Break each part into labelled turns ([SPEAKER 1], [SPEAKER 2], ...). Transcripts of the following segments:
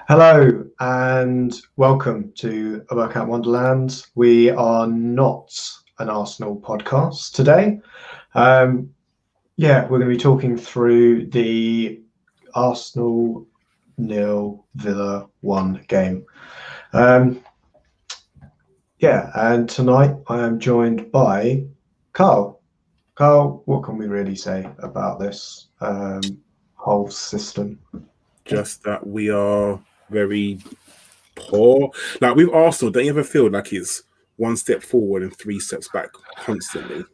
[SPEAKER 1] Hello and welcome to Bergkamp Wonderland. We are not an Arsenal podcast today. We're going to be talking through the Arsenal 0 Villa 1 game. And tonight I am joined by Karl. Karl, what can we really say about this whole system?
[SPEAKER 2] Just that we are very poor. Like with Arsenal, don't you ever feel like it's one step forward and three steps back constantly?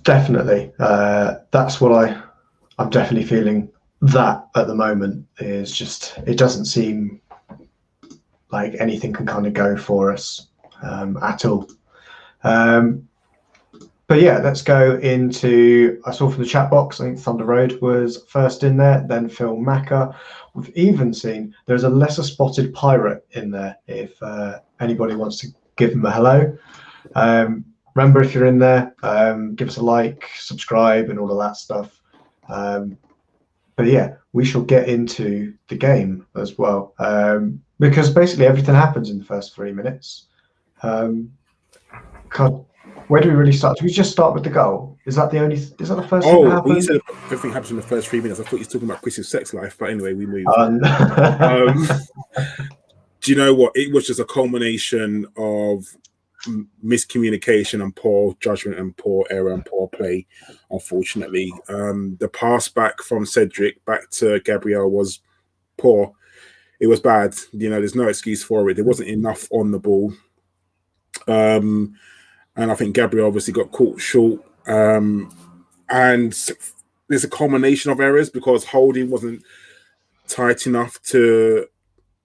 [SPEAKER 1] Definitely. That's what I'm definitely feeling that at the moment is just, it doesn't seem like anything can kind of go for us at all. But yeah, let's go into, I saw from the chat box, I think Thunder Road was first in there, then Phil Macker. We've even seen there's a lesser spotted pirate in there if anybody wants to give them a hello. Remember, if you're in there, give us a like, subscribe, and all of that stuff. But yeah, we shall get into the game as well, because basically everything happens in the first 3 minutes. Where do we really start? Do we just start with the goal? Is that the first thing that happened?
[SPEAKER 2] Well, you said everything happens in the first 3 minutes. I thought you were talking about Kris's sex life, but anyway, we moved. Do you know what? It was just a culmination of miscommunication and poor judgment and poor error and poor play, unfortunately. The pass back from Cedric back to Gabriel was poor. It was bad. There's no excuse for it. There wasn't enough on the ball. And I think Gabriel obviously got caught short. And there's a culmination of errors because holding wasn't tight enough to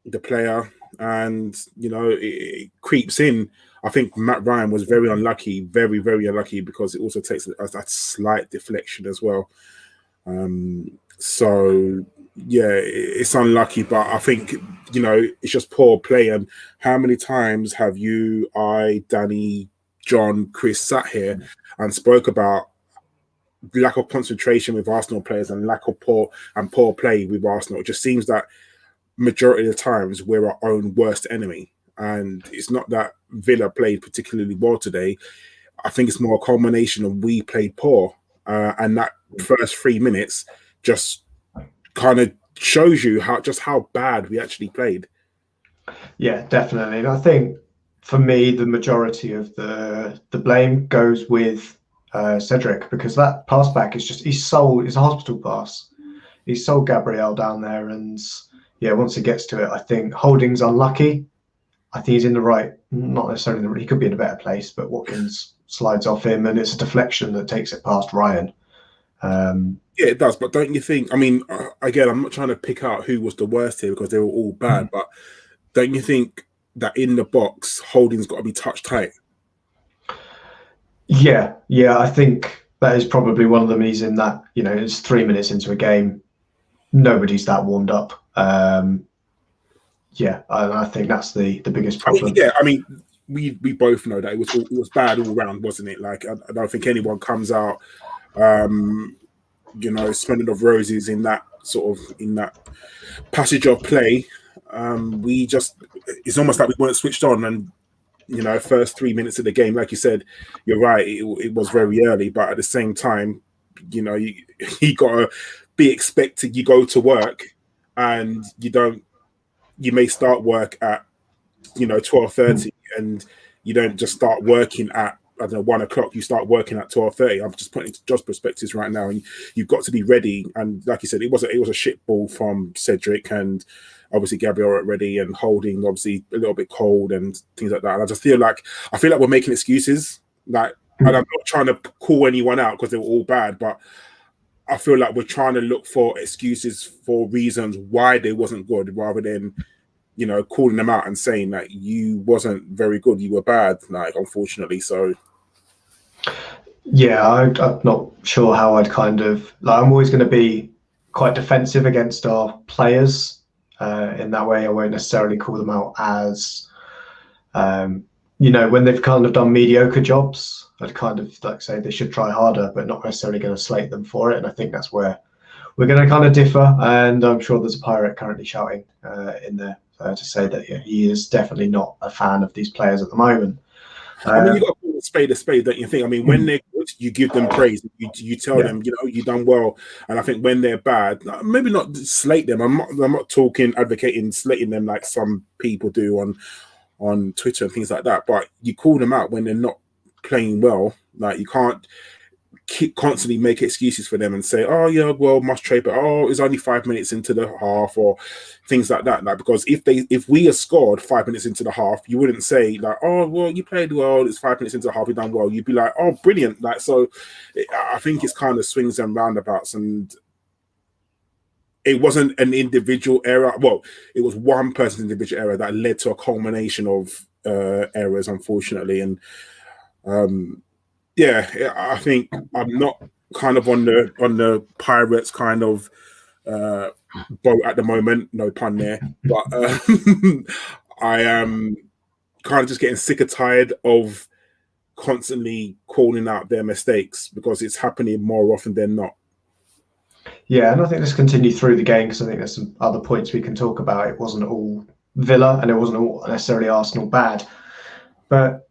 [SPEAKER 2] the player. And, it creeps in. I think Matt Ryan was very unlucky, very, very unlucky, because it also takes that slight deflection as well. So, yeah, it's unlucky. But I think, it's just poor play. And how many times have you, Danny, John, Kris sat here and spoke about lack of concentration with Arsenal players and lack of poor play with Arsenal? It just seems that majority of the times we're our own worst enemy. And it's not that Villa played particularly well today. I think it's more a culmination of we played poor. And that first 3 minutes just kind of shows you how bad we actually played.
[SPEAKER 1] Yeah, definitely. And I think for me, the majority of the blame goes with Cedric, because that pass back is just, it's a hospital pass. He sold Gabriel down there, and yeah, once he gets to it, I think Holding's unlucky. I think he's in the right, not necessarily in the, he could be in a better place, but Watkins slides off him, and it's a deflection that takes it past Ryan.
[SPEAKER 2] Yeah, it does, but don't you think, again, I'm not trying to pick out who was the worst here because they were all bad, but don't you think that in the box, Holding's got to be touched tight?
[SPEAKER 1] Yeah, I think that is probably one of them. He's in that, it's 3 minutes into a game. Nobody's that warmed up. Yeah, I think that's the biggest problem.
[SPEAKER 2] We both know that it was bad all round, wasn't it? Like, I don't think anyone comes out, smelling of roses in that passage of play. It's almost like we weren't switched on, and first 3 minutes of the game, like you said, you're right, it was very early, but at the same time, you gotta be expected. You go to work and you may start work at 12:30, and you don't just start working at 1 o'clock. You start working at 12:30. I'm just putting into just perspectives right now, and you've got to be ready. And like you said, it was a shit ball from Cedric, and obviously Gabriel ready, and Holding obviously a little bit cold and things like that. And I feel like we're making excuses. Like, and I'm not trying to call anyone out because they were all bad, but I feel like we're trying to look for excuses for reasons why they wasn't good, rather than calling them out and saying that you wasn't very good, you were bad. Like, unfortunately, so.
[SPEAKER 1] Yeah, I'm not sure how I'd kind of I'm always going to be quite defensive against our players. In that way, I won't necessarily call them out as, when they've kind of done mediocre jobs. I'd kind of say they should try harder, but not necessarily going to slate them for it. And I think that's where we're going to kind of differ, and I'm sure there's a pirate currently shouting in there to say that he is definitely not a fan of these players at the moment.
[SPEAKER 2] I mean, you got to call a spade, don't you think? I mean, when they're good, you give them praise. You tell them, you've done well. And I think when they're bad, maybe not slate them. I'm not advocating slating them like some people do on Twitter and things like that. But you call them out when they're not playing well. Like, you can't constantly make excuses for them and say, oh yeah, well, must trade, but it's only 5 minutes into the half, or things like that. Like, because if we had scored 5 minutes into the half, you wouldn't say like, oh well, you played well, it's 5 minutes into the half, you done well. You'd be like, oh, brilliant. Like, so I think it's kind of swings and roundabouts, and it wasn't an individual error. Well, it was one person's individual error that led to a culmination of errors, unfortunately. And yeah, I think I'm not kind of on the Pirates kind of boat at the moment, no pun there, but I am kind of just getting sick and tired of constantly calling out their mistakes, because it's happening more often than not.
[SPEAKER 1] Yeah, and I think let's continue through the game, because I think there's some other points we can talk about. It wasn't all Villa, and it wasn't all necessarily Arsenal bad, but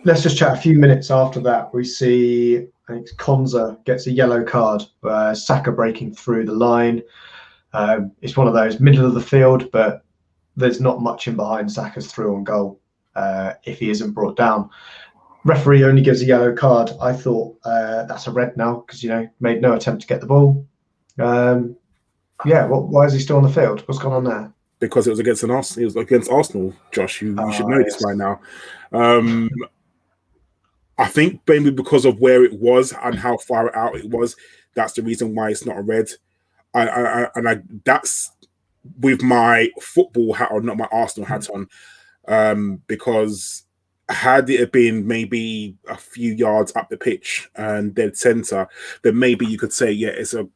[SPEAKER 1] let's just chat a few minutes after that. We see, I think, Konza gets a yellow card. Saka breaking through the line. It's one of those middle of the field, but there's not much in behind Saka's through on goal if he isn't brought down. Referee only gives a yellow card. I thought that's a red now, because, made no attempt to get the ball. Why is he still on the field? What's going on there?
[SPEAKER 2] Because it was against Arsenal, Josh. You should know this by now. I think maybe because of where it was and how far out it was, that's the reason why it's not a red. That's with my football hat on, not my Arsenal hat on, because had it been maybe a few yards up the pitch and dead centre, then maybe you could say, yeah, it's a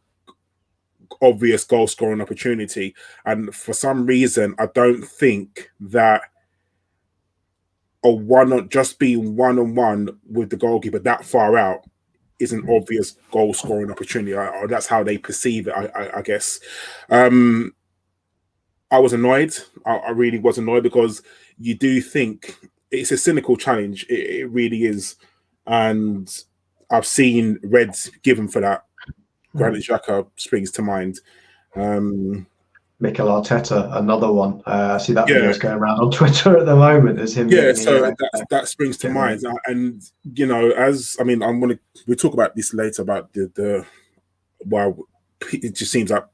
[SPEAKER 2] obvious goal scoring opportunity. And for some reason, I don't think that just being one-on-one with the goalkeeper that far out is an obvious goal scoring opportunity. Or that's how they perceive it, I guess. I was annoyed. I really was annoyed, because you do think it's a cynical challenge. It really is. And I've seen reds given for that. Granit Xhaka springs to mind.
[SPEAKER 1] Mikel Arteta, another one. I see that video's going around on Twitter at the moment. There's him.
[SPEAKER 2] Yeah, so that springs to mind. And we'll talk about this later about the it just seems like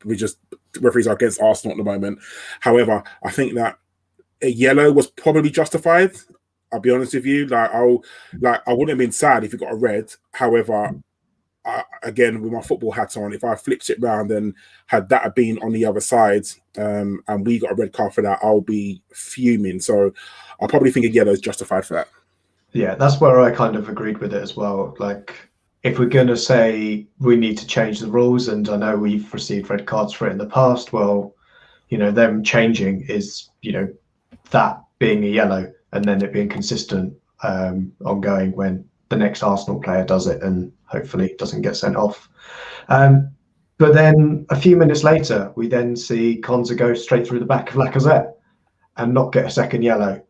[SPEAKER 2] referees are against Arsenal at the moment. However, I think that a yellow was probably justified. I'll be honest with you. I wouldn't have been sad if he got a red. However, again, with my football hat on, if I flipped it round and had that been on the other side, and we got a red card for that, I'll be fuming. So I probably think a yellow is justified for that.
[SPEAKER 1] Yeah, that's where I kind of agreed with it as well. Like, if we're going to say we need to change the rules, and I know we've received red cards for it in the past, well, them changing is, that being a yellow and then it being consistent ongoing when the next Arsenal player does it and hopefully doesn't get sent off. But then a few minutes later, we then see Konza go straight through the back of Lacazette and not get a second yellow.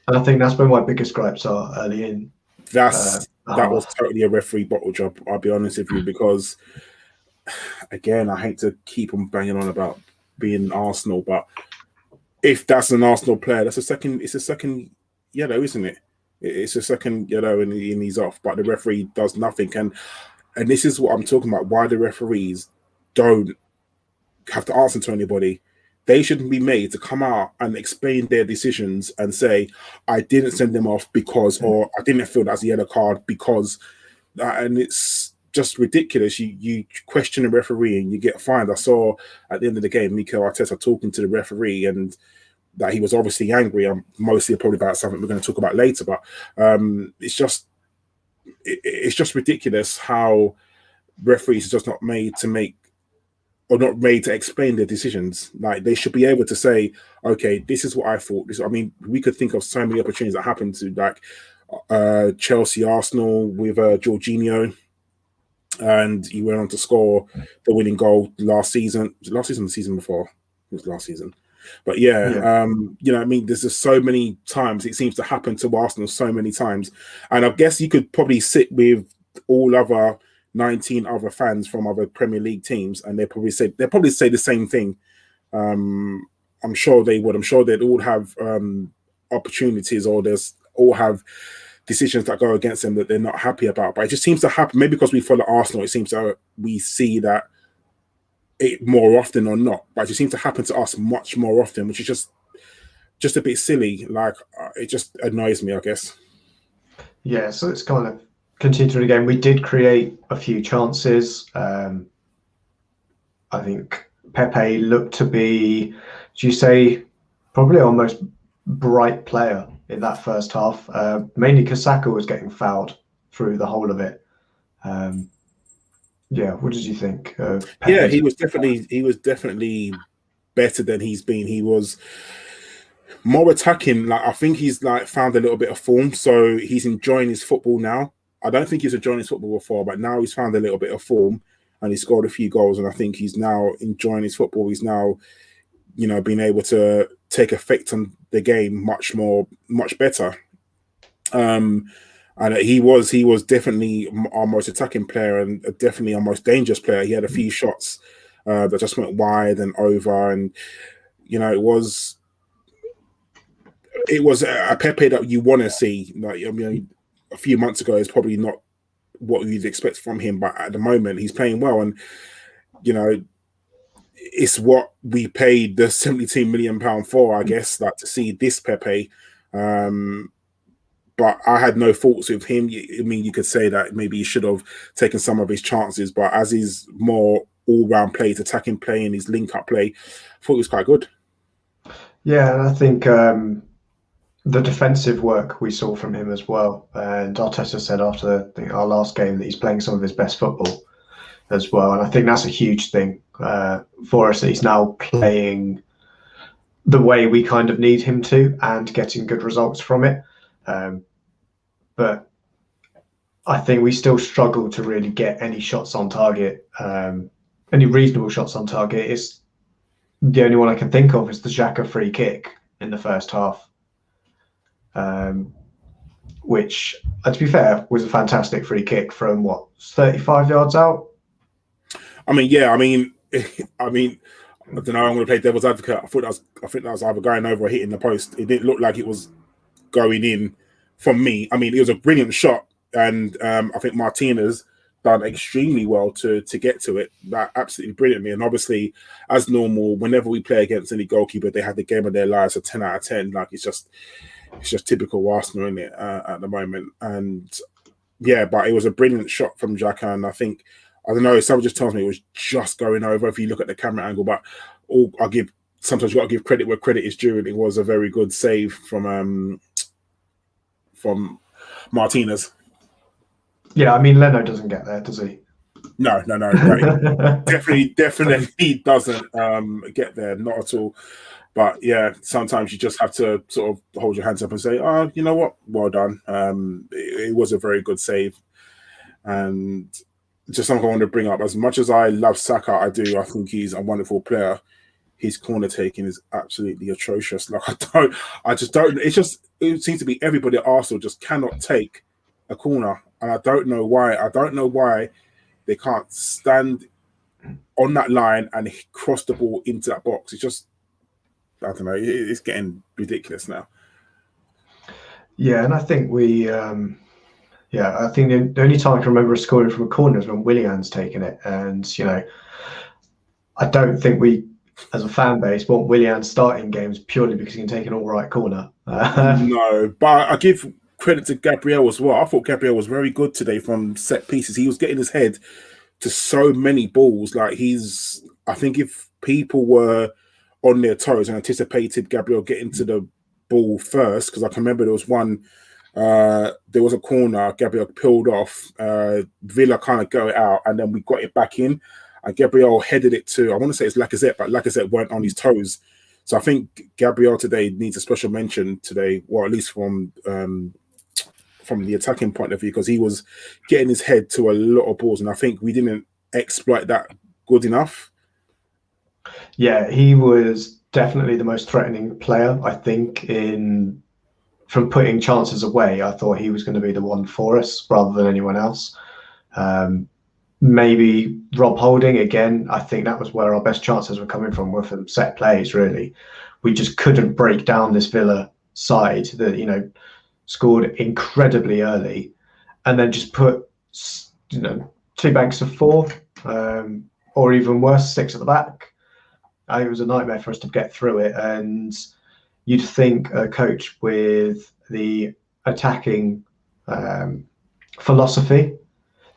[SPEAKER 1] And I think that's where my biggest gripes are early in.
[SPEAKER 2] That was totally a referee bottle job, I'll be honest with you, because, again, I hate to keep on banging on about being Arsenal, but if that's an Arsenal player, it's a second yellow, isn't it? It's a second yellow and he's off, but the referee does nothing. And this is what I'm talking about, why the referees don't have to answer to anybody. They shouldn't be made to come out and explain their decisions and say, I didn't send them off because, or I didn't feel that's a yellow card because, and it's just ridiculous. You question the referee and you get fined. I saw at the end of the game, Mikel Arteta talking to the referee, and that he was obviously angry. I'm mostly probably about something we're going to talk about later, but it's just ridiculous how referees are just not made to make, or not made to explain their decisions. Like, they should be able to say, okay, this is what I thought. We could think of so many opportunities that happened to, like, Chelsea, Arsenal with Jorginho. and he went on to score the winning goal last season. Last season, the season before, it was last season. But yeah. You know, I mean, there's just so many times it seems to happen to Arsenal so many times, and I guess you could probably sit with all other 19 other fans from other Premier League teams, and they'd probably say the same thing. I'm sure they would. I'm sure they'd all have opportunities, or there's all have decisions that go against them that they're not happy about. But it just seems to happen. Maybe because we follow Arsenal, it seems that we see that it more often or not. But it just seems to happen to us much more often, which is just a bit silly. Like, it just annoys me, I guess.
[SPEAKER 1] Yeah, so it's kind of continuing again. We did create a few chances. I think Pepe looked to be, do you say, probably our most bright player in that first half, mainly because Saka was getting fouled through the whole of it. Yeah, what did you think?
[SPEAKER 2] Yeah, he was definitely better than he's been. He was more attacking. Like, I think he's like found a little bit of form, so he's enjoying his football now. I don't think he's enjoying his football before, but now he's found a little bit of form and he scored a few goals, and I think he's now enjoying his football. He's now, you know, being able to take effect on the game much better. And he was definitely our most attacking player and definitely our most dangerous player. He had a few shots that just went wide and over, and you know, it was a Pepe that you want to see. Like, I mean, a few months ago is probably not what you'd expect from him, but at the moment he's playing well, and you know, it's what we paid the £72 million for, I guess, like to see this Pepe. But I had no faults with him. I mean, you could say that maybe he should have taken some of his chances, but as his more all-round play, his attacking play and his link-up play, I thought it was quite good.
[SPEAKER 1] Yeah, and I think the defensive work we saw from him as well. And Arteta said after our last game that he's playing some of his best football as well. And I think that's a huge thing for us, that he's now playing the way we kind of need him to and getting good results from it. But I think we still struggle to really get any shots on target, any reasonable shots on target. It's the only one I can think of is the Xhaka free kick in the first half, which, to be fair, was a fantastic free kick from 35 yards out.
[SPEAKER 2] I mean, yeah, I mean, I don't know. I'm going to play devil's advocate. I think that was either going over or hitting the post. It didn't look like it was going in from me. I mean, it was a brilliant shot, and I think Martinez done extremely well to get to it. That absolutely brilliantly. And obviously, as normal, whenever we play against any goalkeeper, they have the game of their lives, a 10 out of 10. Like, it's just typical Arsenal, isn't it, at the moment? And yeah, but it was a brilliant shot from Xhaka, and I think, I don't know, someone just tells me it was just going over if you look at the camera angle, but sometimes you got to give credit where credit is due, and it was a very good save from Martinez. Yeah,
[SPEAKER 1] I mean, Leno doesn't get there, does he?
[SPEAKER 2] No. definitely doesn't get there, not at all. But yeah, sometimes you just have to sort of hold your hands up and say, "Oh, you know what? Well done." It was a very good save, and just something I want to bring up. As much as I love Saka, I think he's a wonderful player. His corner taking is absolutely atrocious. Like, I just don't. It seems to be everybody at Arsenal just cannot take a corner, and I don't know why. I don't know why they can't stand on that line and cross the ball into that box. It's just, I don't know. It's getting ridiculous now.
[SPEAKER 1] Yeah, and I think I think the only time I can remember scoring from a corner is when Willian's taken it, and you know, I don't think we, as a fan base, want Willian starting games purely because he can take an all right corner.
[SPEAKER 2] No, but I give credit to Gabriel as well. I thought Gabriel was very good today from set pieces. He was getting his head to so many balls. Like, I think if people were on their toes and anticipated Gabriel getting to the ball first, because I can remember there was one, there was a corner, Gabriel peeled off, Villa kind of got it out, and then we got it back in, and Gabriel headed it to, I want to say it's Lacazette, but Lacazette weren't on his toes. So I think Gabriel today needs a special mention today, or at least from from the attacking point of view, because he was getting his head to a lot of balls, and I think we didn't exploit that good enough.
[SPEAKER 1] Yeah, he was definitely the most threatening player, I think, from putting chances away. I thought he was going to be the one for us rather than anyone else. Maybe Rob Holding again. I think that was where our best chances were coming from, were from set plays. Really, we just couldn't break down this Villa side that scored incredibly early, and then just put two banks of four, or even worse, six at the back. It was a nightmare for us to get through it, and you'd think a coach with the attacking philosophy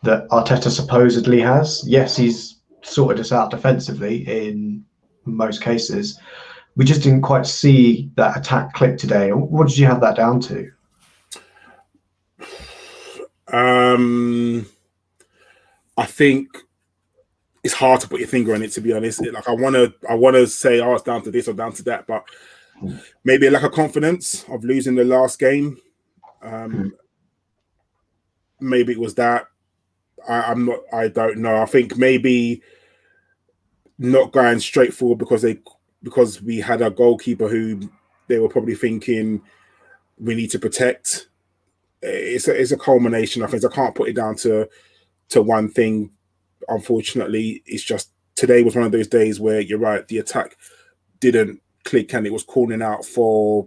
[SPEAKER 1] that Arteta supposedly has, yes, he's sorted us out defensively in most cases. We just didn't quite see that attack click today. What did you have that down to?
[SPEAKER 2] I think it's hard to put your finger on it, to be honest. Like I want to say, it's down to this or down to that, but maybe a lack of confidence of losing the last game. Maybe it was that. I don't know. I think maybe not going straight forward because we had a goalkeeper who they were probably thinking we need to protect. It's a culmination of things. I can't put it down to one thing. Unfortunately, it's just today was one of those days where you're right. The attack didn't click and it was calling out for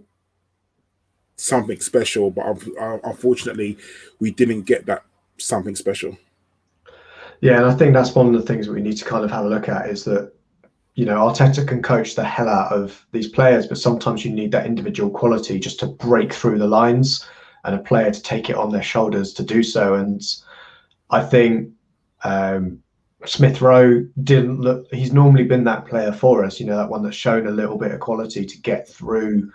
[SPEAKER 2] something special, but unfortunately, we didn't get that something special.
[SPEAKER 1] Yeah, and I think that's one of the things that we need to kind of have a look at is that, Arteta can coach the hell out of these players, but sometimes you need that individual quality just to break through the lines and a player to take it on their shoulders to do so. And I think Smith Rowe didn't look, he's normally been that player for us, that one that's shown a little bit of quality to get through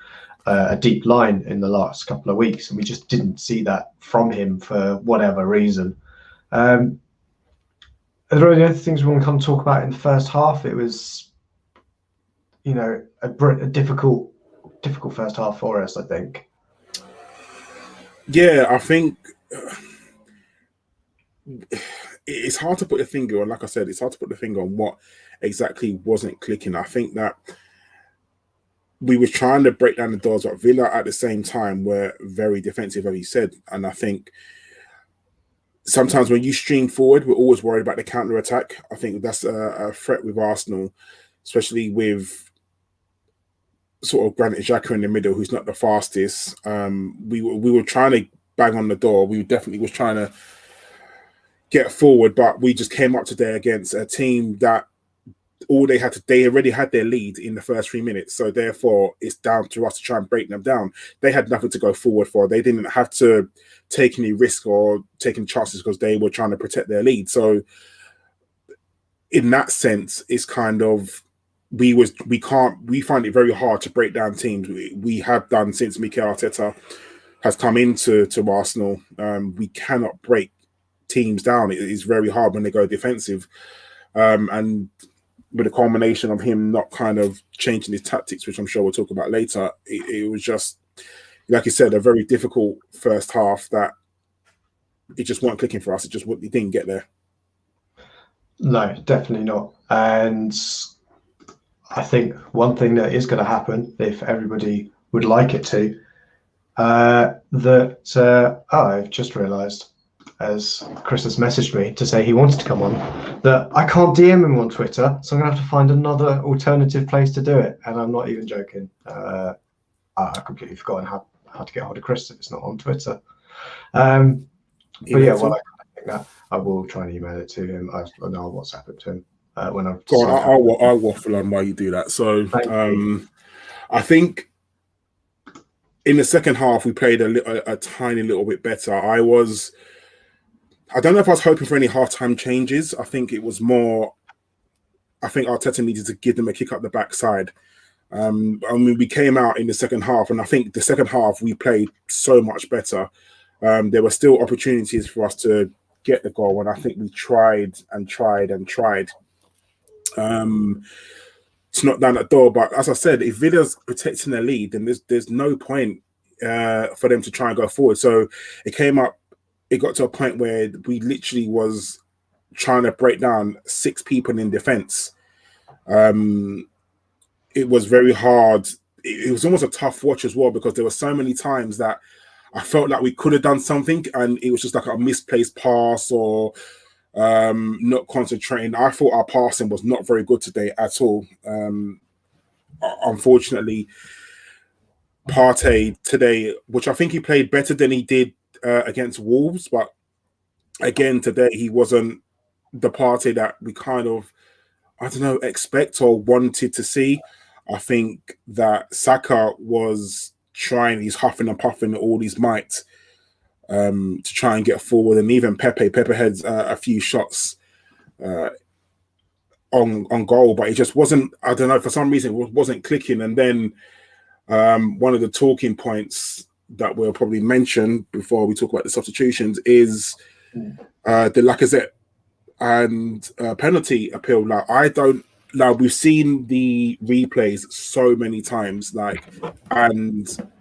[SPEAKER 1] a deep line in the last couple of weeks. And we just didn't see that from him for whatever reason. Are there any other things we want to come talk about in the first half? It was, a difficult first half for us, I think.
[SPEAKER 2] Yeah, I think it's hard to put a finger on. Like I said, it's hard to put the finger on what exactly wasn't clicking. I think that we were trying to break down the doors, but Villa at the same time were very defensive, as you said. And I think sometimes when you stream forward, we're always worried about the counter attack. I think that's a threat with Arsenal, especially with sort of Granit Xhaka in the middle, who's not the fastest. We were trying to bang on the door. We definitely was trying to get forward, but we just came up today against a team that they already had their lead in the first 3 minutes. So therefore, it's down to us to try and break them down. They had nothing to go forward for. They didn't have to take any risk or take any chances because they were trying to protect their lead. So in that sense, it's kind of we find it very hard to break down teams. We have done since Mikel Arteta has come into Arsenal. We cannot break teams down. It is very hard when they go defensive. And with a culmination of him not kind of changing his tactics, which I'm sure we'll talk about later, it was just, like you said, a very difficult first half that it just weren't clicking for us. It didn't get there.
[SPEAKER 1] No, definitely not. And I think one thing that is going to happen, if everybody would like it to, I've just realised, as Kris has messaged me to say he wanted to come on, that I can't DM him on Twitter, so I'm going to have to find another alternative place to do it. And I'm not even joking. I completely forgotten how to get hold of Kris if it's not on Twitter. But yeah, well, I think that I will try and email it to him. I'll WhatsApp it to him when I've.
[SPEAKER 2] I'll waffle on while you do that. So I think in the second half we played a tiny little bit better. I don't know if I was hoping for any halftime changes. I think it was more. I think Arteta needed to give them a kick up the backside. We came out in the second half, and I think the second half we played so much better. There were still opportunities for us to get the goal, and I think we tried and tried and tried to knock down that door. But as I said, if Villa's protecting their lead, then there's no point for them to try and go forward. So it got to a point where we literally was trying to break down 6 people in defense. It was very hard. It was almost a tough watch as well, because there were so many times that I felt like we could have done something and it was just like a misplaced pass or not concentrating. I thought our passing was not very good today at all. Unfortunately, Partey today, which I think he played better than he did against Wolves, but again today he wasn't the Partey that we kind of, I don't know, expect or wanted to see. I think that Saka was trying, he's huffing and puffing all his might to try and get forward, and even Pepe had a few shots on goal, but it just wasn't, I don't know, for some reason it wasn't clicking. And then one of the talking points that we'll probably mention before we talk about the substitutions is the Lacazette and penalty appeal. Like we've seen the replays so many times, and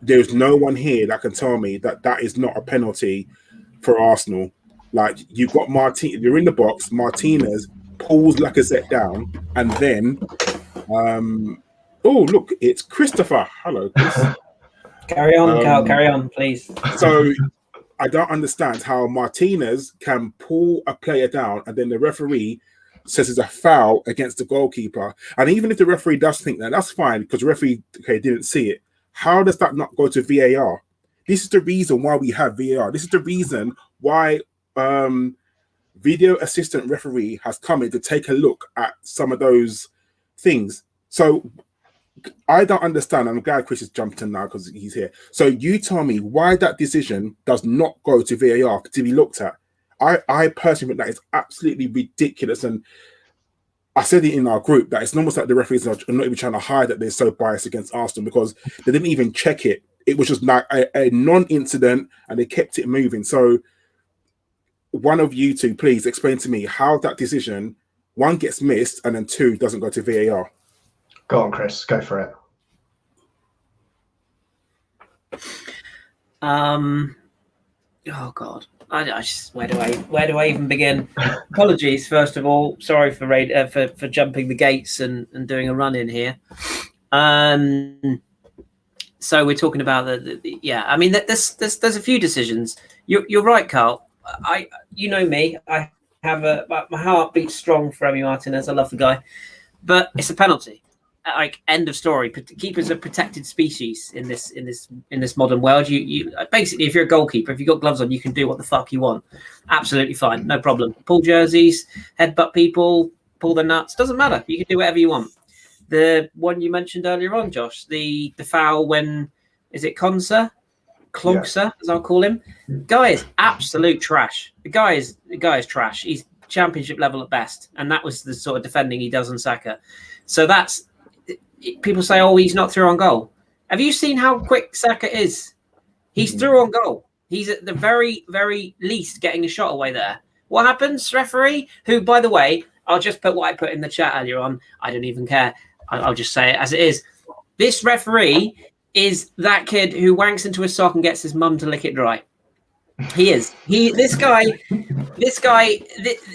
[SPEAKER 2] there's no one here that can tell me that is not a penalty for Arsenal. Like, you've got you're in the box, Martinez pulls Lacazette down, and then oh look, it's Christopher. Hello, Chris.
[SPEAKER 3] Carry on, Karl, carry on, please.
[SPEAKER 2] So I don't understand how Martinez can pull a player down and then the referee says it's a foul against the goalkeeper. And even if the referee does think that, that's fine, because the referee didn't see it. How does that not go to VAR? This is the reason why we have VAR. This is the reason why video assistant referee has come in to take a look at some of those things. So I don't understand. I'm glad Kris has jumped in now because he's here. So you tell me why that decision does not go to VAR to be looked at. I personally think that is absolutely ridiculous. And I said it in our group that it's almost like the referees are not even trying to hide that they're so biased against Aston, because they didn't even check it. It was just like a non-incident and they kept it moving. So one of you two, please explain to me how that decision, 1, gets missed and then 2, doesn't go to VAR.
[SPEAKER 1] Go on, Kris. Go for it.
[SPEAKER 3] Oh God, I just where do I even begin? Apologies, first of all. Sorry for jumping the gates and doing a run in here. So we're talking about the yeah. I mean, there's a few decisions. You're right, Karl. You know me. I have my heart beats strong for Emile Martinez. I love the guy, but it's a penalty. Like, end of story. Keepers are protected species in this modern world. You basically, if you're a goalkeeper, if you've got gloves on, you can do what the fuck you want. Absolutely fine, no problem. Pull jerseys, headbutt people, pull their nuts. Doesn't matter. You can do whatever you want. The one you mentioned earlier on, Josh, the foul when, is it Clogser, as I'll call him. Guy is absolute trash. The guy is trash. He's championship level at best, and that was the sort of defending he does on Saka. So that's. People say, oh, he's not through on goal. Have you seen how quick Saka is? He's through on goal. He's at the very, very least getting a shot away there. What happens? Referee, who, by the way, I'll just put what I put in the chat earlier on. I don't even care. I'll just say it as it is. This referee is that kid who wanks into his sock and gets his mum to lick it dry. He is. This guy,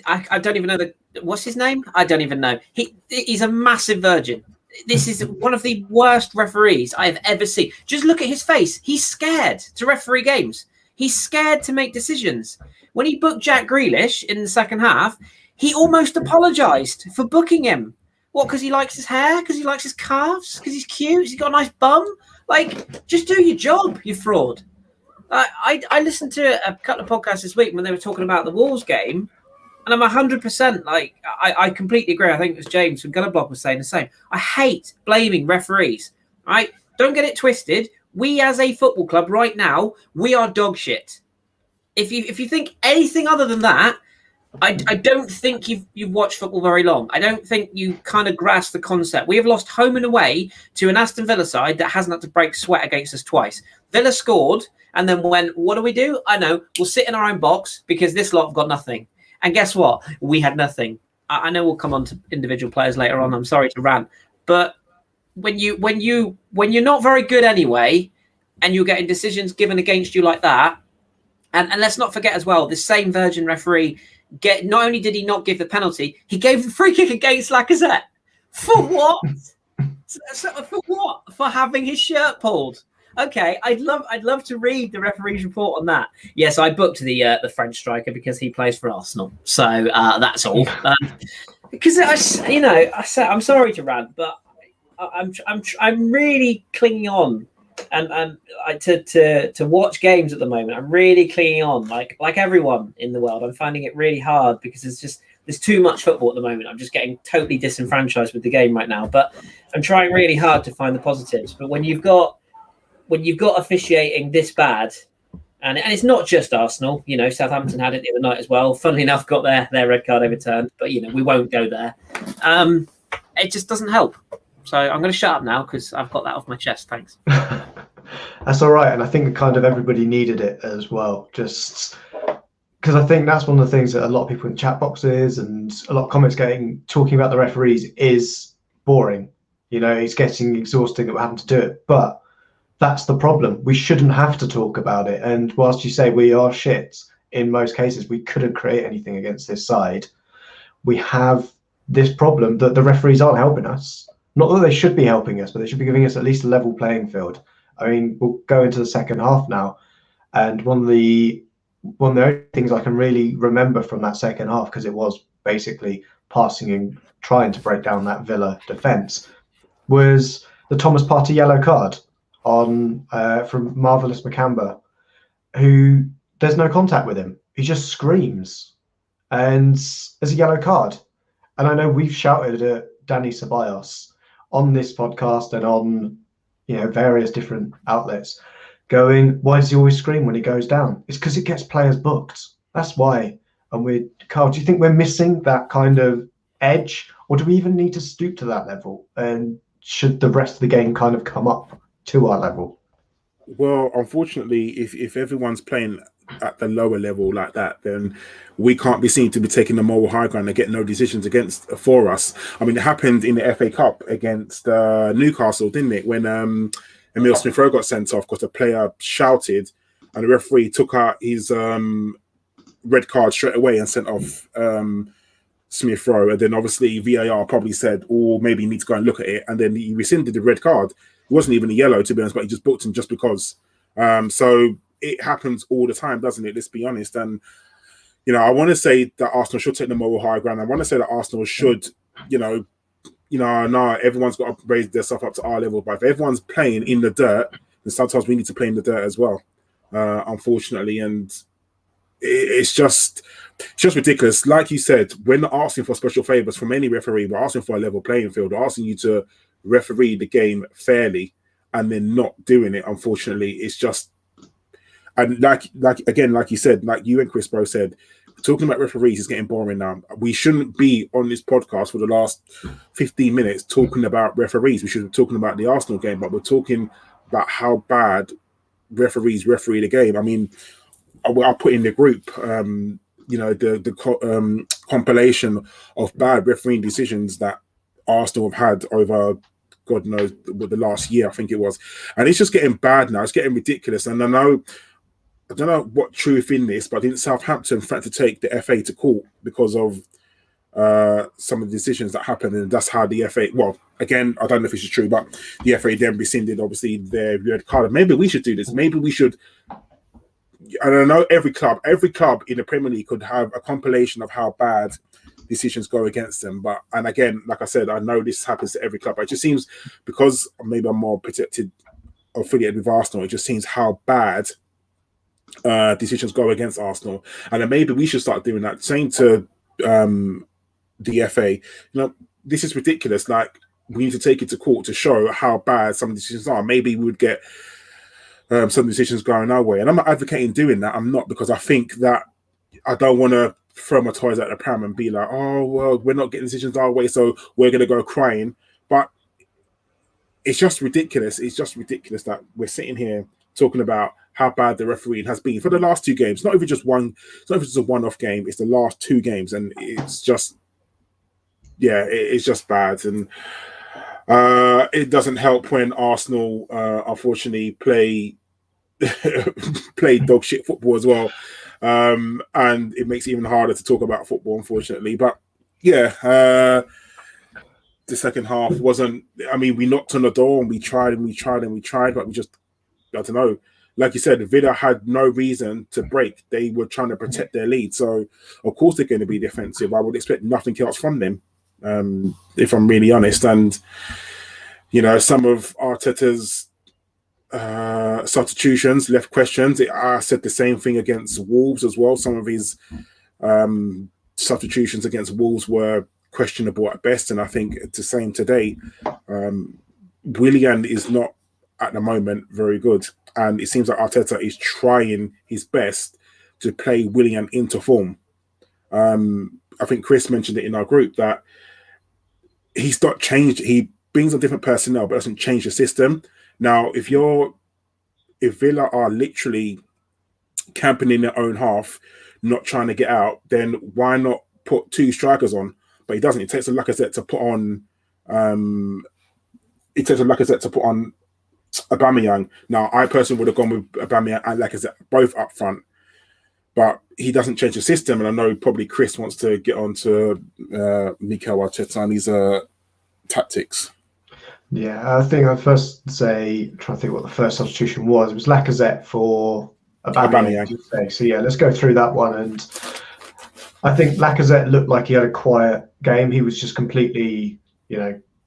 [SPEAKER 3] I don't even know what's his name? I don't even know. He's a massive virgin. This is one of the worst referees I have ever seen. Just look at his face. He's scared to referee games. He's scared to make decisions. When he booked Jack Grealish in the second half, he almost apologised for booking him. What, because he likes his hair? Because he likes his calves? Because he's cute? He's got a nice bum? Like, just do your job, you fraud. I listened to a couple of podcasts this week when they were talking about the Wolves game, and I'm 100% like, I completely agree. I think it was James from Gunnerblock was saying the same. I hate blaming referees. Right? Don't get it twisted. We as a football club right now, we are dog shit. If you think anything other than that, I don't think you've watched football very long. I don't think you kind of grasp the concept. We have lost home and away to an Aston Villa side that hasn't had to break sweat against us twice. Villa scored and then went, what do we do? I know, we'll sit in our own box because this lot have got nothing. And guess what? We had nothing. I know we'll come on to individual players later on. I'm sorry to rant, but when you're not very good anyway, and you're getting decisions given against you like that. And let's not forget as well, the same Virgin referee, not only did he not give the penalty, he gave the free kick against Lacazette. For what? For what? For having his shirt pulled. Okay, I'd love to read the referee's report on that. Yes, I booked the French striker because he plays for Arsenal. So that's all. Because I'm sorry to rant, but I'm really clinging on. And to watch games at the moment, I'm really clinging on, like everyone in the world. I'm finding it really hard because there's too much football at the moment. I'm just getting totally disenfranchised with the game right now. But I'm trying really hard to find the positives. But when you've got officiating this bad, and it's not just Arsenal, Southampton had it the other night as well. Funnily enough, got their red card overturned. But we won't go there. It just doesn't help. So I'm going to shut up now because I've got that off my chest. Thanks.
[SPEAKER 1] That's all right. And I think kind of everybody needed it as well. Just because I think that's one of the things that a lot of people in chat boxes and a lot of comments talking about the referees is boring. It's getting exhausting that we're having to do it. But that's the problem. We shouldn't have to talk about it. And whilst you say we are shit, in most cases, we couldn't create anything against this side. We have this problem that the referees aren't helping us. Not that they should be helping us, but they should be giving us at least a level playing field. I mean, we'll go into the second half now, and one of the only things I can really remember from that second half, because it was basically passing and trying to break down that Villa defence, was the Thomas Partey yellow card from Marvelous Macamba, who there's no contact with him. He just screams, and there's a yellow card. And I know we've shouted at Danny Ceballos on this podcast and on various different outlets, going, why does he always scream when he goes down? It's because it gets players booked. That's why. And Karl, do you think we're missing that kind of edge, or do we even need to stoop to that level? And should the rest of the game kind of come up to our level?
[SPEAKER 2] Well, unfortunately, if everyone's playing at the lower level like that, then we can't be seen to be taking the moral high ground and get no decisions for us. I mean, it happened in the FA Cup against Newcastle, didn't it? When Emile Smith-Rowe got sent off because the player shouted, and the referee took out his red card straight away and sent off Smith-Rowe. And then obviously VAR probably said, maybe you need to go and look at it. And then he rescinded the red card. It wasn't even a yellow, to be honest, but he just booked him just because. So it happens all the time, doesn't it? Let's be honest. And, I want to say that Arsenal should take the moral high ground. I want to say that Arsenal should, no, everyone's got to raise their stuff up to our level. But if everyone's playing in the dirt, then sometimes we need to play in the dirt as well, unfortunately. And it's just ridiculous. Like you said, we're not asking for special favours from any referee. We're asking for a level playing field. We're asking you to referee the game fairly, and then not doing it. Unfortunately, it's just, and like you said, like you and Kris both said, talking about referees is getting boring now. We shouldn't be on this podcast for the last 15 minutes talking about referees. We should be talking about the Arsenal game, but we're talking about how bad referees referee the game. I mean, I'll put in the group, the compilation of bad refereeing decisions that Arsenal have had over, God knows, the last year, I think it was. And it's just getting bad now. It's getting ridiculous. And I don't know what truth in this, but didn't Southampton threaten to take the FA to court because of some of the decisions that happened? And that's how the FA, well, again, I don't know if this is true, but the FA then rescinded, obviously, their red card. Maybe we should do this. Maybe we should. I don't know, every club in the Premier League could have a compilation of how bad decisions go against them. But, and again, like I said, I know this happens to every club. But it just seems, because maybe I'm more protected, affiliated with Arsenal, it just seems how bad decisions go against Arsenal. And then maybe we should start doing that, saying to the FA, this is ridiculous. Like, we need to take it to court to show how bad some decisions are. Maybe we would get some decisions going our way. And I'm not advocating doing that. I'm not, because I think that I don't want to throw my toys at the pram and be like, oh, well, we're not getting decisions our way, so we're going to go crying. But it's just ridiculous. It's just ridiculous that we're sitting here talking about how bad the refereeing has been for the last two games. Not even just one, it's not even just a one-off game, it's the last two games. And it's just, it's just bad. And it doesn't help when Arsenal, unfortunately, play played dog shit football as well. And it makes it even harder to talk about football, unfortunately. But yeah, the second half wasn't, I mean, we knocked on the door and we tried, but we just, I don't know. Like you said, Villa had no reason to break. They were trying to protect their lead. So, of course, they're going to be defensive. I would expect nothing else from them, if I'm really honest. And, you know, some of Arteta's substitutions left questions. I said the same thing against Wolves as well. Some of his substitutions against Wolves were questionable at best. And I think it's the same today. Willian is not, at the moment, very good. And it seems like Arteta is trying his best to play Willian into form. I think Kris mentioned it in our group that he's not changed. He brings on different personnel, but doesn't change the system. Now, if Villa are literally camping in their own half, not trying to get out, then why not put two strikers on? But he doesn't. It takes a Lacazette to put on. Aubameyang. Now, I personally would have gone with Aubameyang and Lacazette both up front, but he doesn't change the system. And I know probably Kris wants to get on to Mikel Arteta and his tactics.
[SPEAKER 1] Yeah, I think I'd first say, trying to think what the first substitution was. It was Lacazette for Aubameyang. So yeah, let's go through that one. And I think Lacazette looked like he had a quiet game. He was just completely,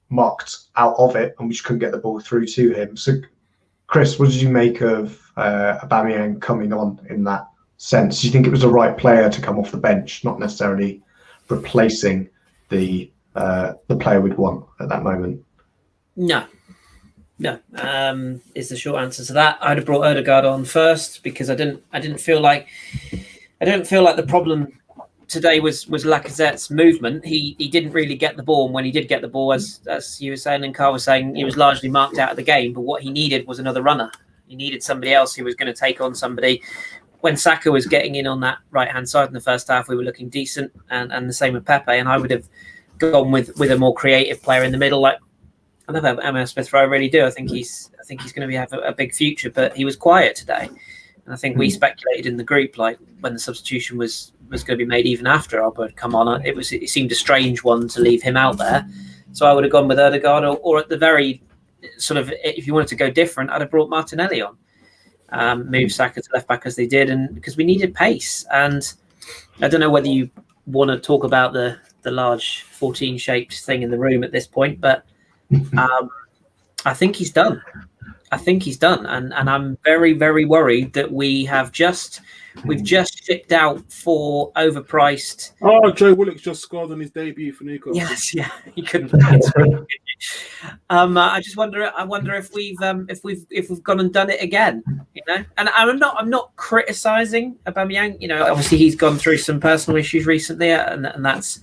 [SPEAKER 1] marked out of it, and we just couldn't get the ball through to him. So, Kris, what did you make of Aubameyang coming on in that sense? Do you think it was the right player to come off the bench, not necessarily replacing the player we'd want at that moment?
[SPEAKER 3] No. Is the short answer to that. I'd have brought Odegaard on first because I didn't feel like the problem today was Lacazette's movement. He didn't really get the ball, and when he did get the ball, as you were saying and Karl was saying, he was largely marked out of the game. But what he needed was another runner. He needed somebody else who was going to take on somebody. When Saka was getting in on that right-hand side in the first half, we were looking decent, and the same with Pepe. And I would have gone with a more creative player in the middle. Like I love Emile Smith-Rowe, I really do. I think he's going to have a big future, but he was quiet today. And I think we speculated in the group, like when the substitution was going to be made even after Albert had come on, it seemed a strange one to leave him out there. So I would have gone with Odegaard, or at the very sort of, if you wanted to go different, I'd have brought Martinelli on, moved Saka to left back as they did, and because we needed pace. And I don't know whether you want to talk about the large 14-shaped thing in the room at this point, but I think he's done. And I'm very, very worried that we've just shipped out for overpriced.
[SPEAKER 2] Oh, Joe Willock's just scored on his debut for Nicolas.
[SPEAKER 3] Yes, yeah, he couldn't. I just wonder. I wonder if we've gone and done it again. And I'm not criticizing Aubameyang. Obviously he's gone through some personal issues recently, and that's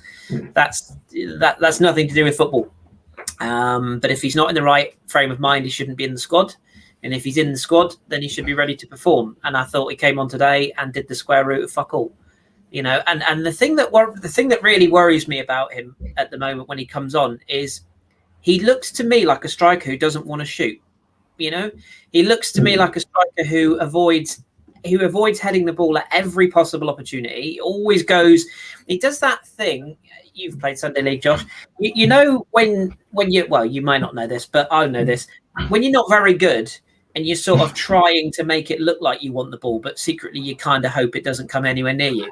[SPEAKER 3] nothing to do with football. But if he's not in the right frame of mind, he shouldn't be in the squad. And if he's in the squad, then he should be ready to perform. And I thought he came on today and did the square root of fuck all. And the thing that really worries me about him at the moment when he comes on is he looks to me like a striker who doesn't want to shoot. He looks to me like a striker who avoids heading the ball at every possible opportunity. He always goes. He does that thing. You've played Sunday League, Josh. When you might not know this, but I know this. When you're not very good and you're sort of trying to make it look like you want the ball, but secretly you kind of hope it doesn't come anywhere near you.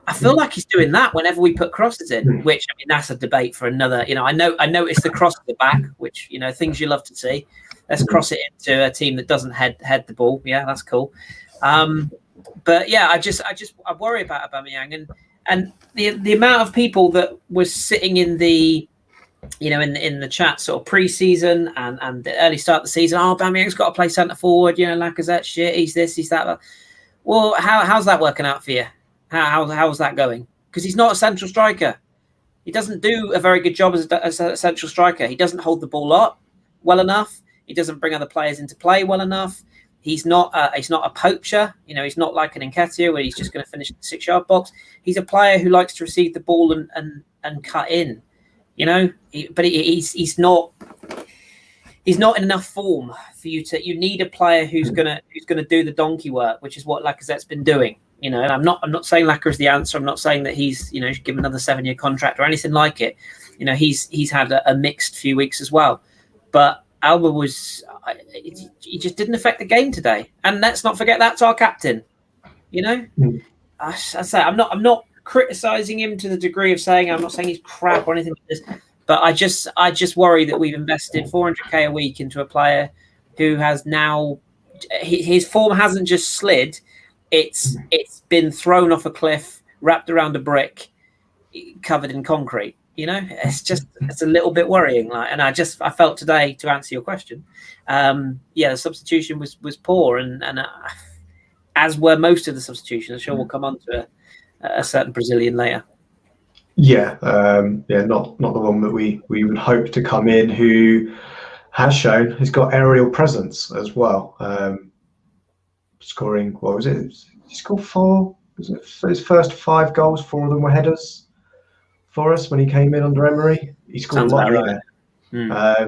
[SPEAKER 3] I feel like he's doing that whenever we put crosses in, which, I mean, that's a debate for another. I noticed the cross at the back, which, things you love to see. Let's cross it into a team that doesn't head the ball. Yeah, that's cool. But yeah, I worry about Aubameyang and the amount of people that was sitting in the, in the chat sort of pre-season and the early start of the season. Oh, Aubameyang's got to play centre forward. Lacazette, shit, he's this, he's that. Well, how's that working out for you? How's that going? Because he's not a central striker. He doesn't do a very good job as a central striker. He doesn't hold the ball up well enough. He doesn't bring other players into play well enough. He's not a poacher. He's not like an Nketiah where he's just going to finish in the 6-yard box. He's a player who likes to receive the ball and cut in. But he's not. he's not in enough form for you to. You need a player who's gonna do the donkey work, which is what Lacazette's been doing. And I'm not saying Lacazette is the answer. I'm not saying that he's should give him another 7-year contract or anything like it. He's had a mixed few weeks as well, but Alba he just didn't affect the game today. And let's not forget that's our captain. I say I'm not criticizing him to the degree of saying I'm not saying he's crap or anything like this. But I just worry that we've invested 400k a week into a player who has now his form hasn't just slid; it's been thrown off a cliff, wrapped around a brick, covered in concrete. It's a little bit worrying. And I felt today, to answer your question, the substitution was poor, and as were most of the substitutions. I'm sure we'll come on to a certain Brazilian later.
[SPEAKER 1] Yeah, not the one that we would hope to come in, who has shown he's got aerial presence as well. Scoring, what was it? He scored 4. Was it his first 5 goals? 4 of them were headers for us when he came in under Emery. He scored a lot there.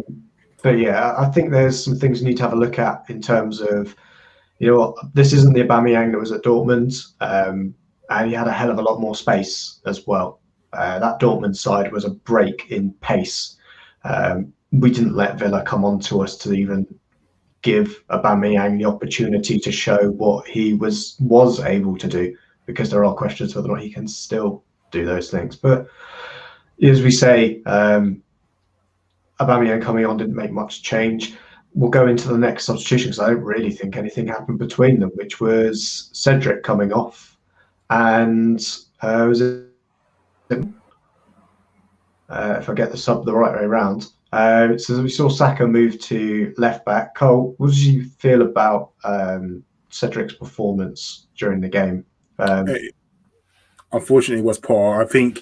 [SPEAKER 1] But yeah, I think there's some things you need to have a look at in terms of, this isn't the Aubameyang that was at Dortmund, and he had a hell of a lot more space as well. That Dortmund side was a break in pace. We didn't let Villa come on to us to even give Aubameyang the opportunity to show what he was able to do, because there are questions whether or not he can still do those things. But as we say, Aubameyang coming on didn't make much change. We'll go into the next substitution because I don't really think anything happened between them, which was Cedric coming off, and was it? If I get the right way around. So we saw Saka move to left back. Karl, what did you feel about Cedric's performance during the game?
[SPEAKER 2] Unfortunately, it was poor. I think,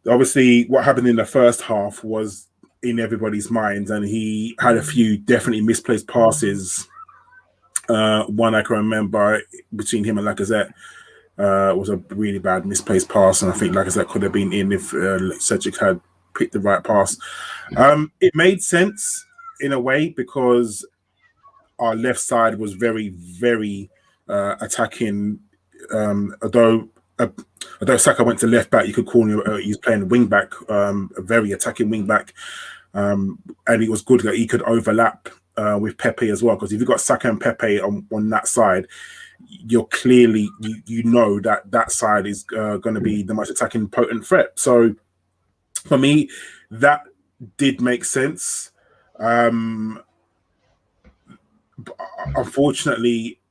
[SPEAKER 2] obviously, what happened in the first half was in everybody's minds, and he had a few definitely misplaced passes. One I can remember between him and Lacazette. Was a really bad misplaced pass, and I think Lacazette could have been in if Cedric had picked the right pass. It made sense in a way because our left side was very, very attacking. Although Saka went to left back, you could call him he's playing wing back, a very attacking wing back, and it was good that he could overlap with Pepe as well. Because if you've got Saka and Pepe on that side, you're clearly you know that side is going to be the most attacking potent threat. So for me, that did make sense. Unfortunately,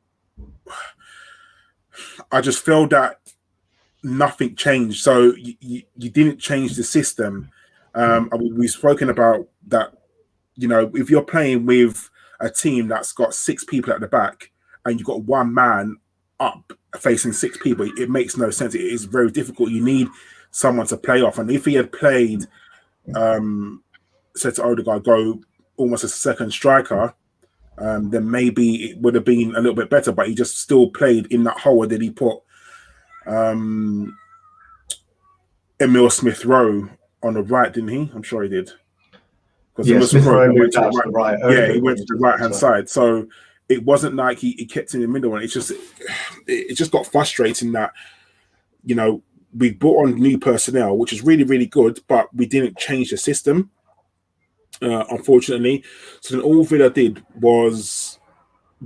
[SPEAKER 2] I just felt that nothing changed. So you didn't change the system. We've spoken about that. If you're playing with a team that's got 6 people at the back, and you've got one man up facing 6 people, it makes no sense. It is very difficult. You need someone to play off. And if he had played, said to Odegaard, go almost a second striker, then maybe it would have been a little bit better. But he just still played in that hole. Did he put Emile Smith-Rowe on the right, didn't he? I'm sure he did.
[SPEAKER 1] Because Smith-Rowe moved out to the right.
[SPEAKER 2] Yeah, he went to the right-hand side. So it wasn't like he kept in the middle, and it just got frustrating that we brought on new personnel, which is really, really good, but we didn't change the system, unfortunately. So then all Villa did was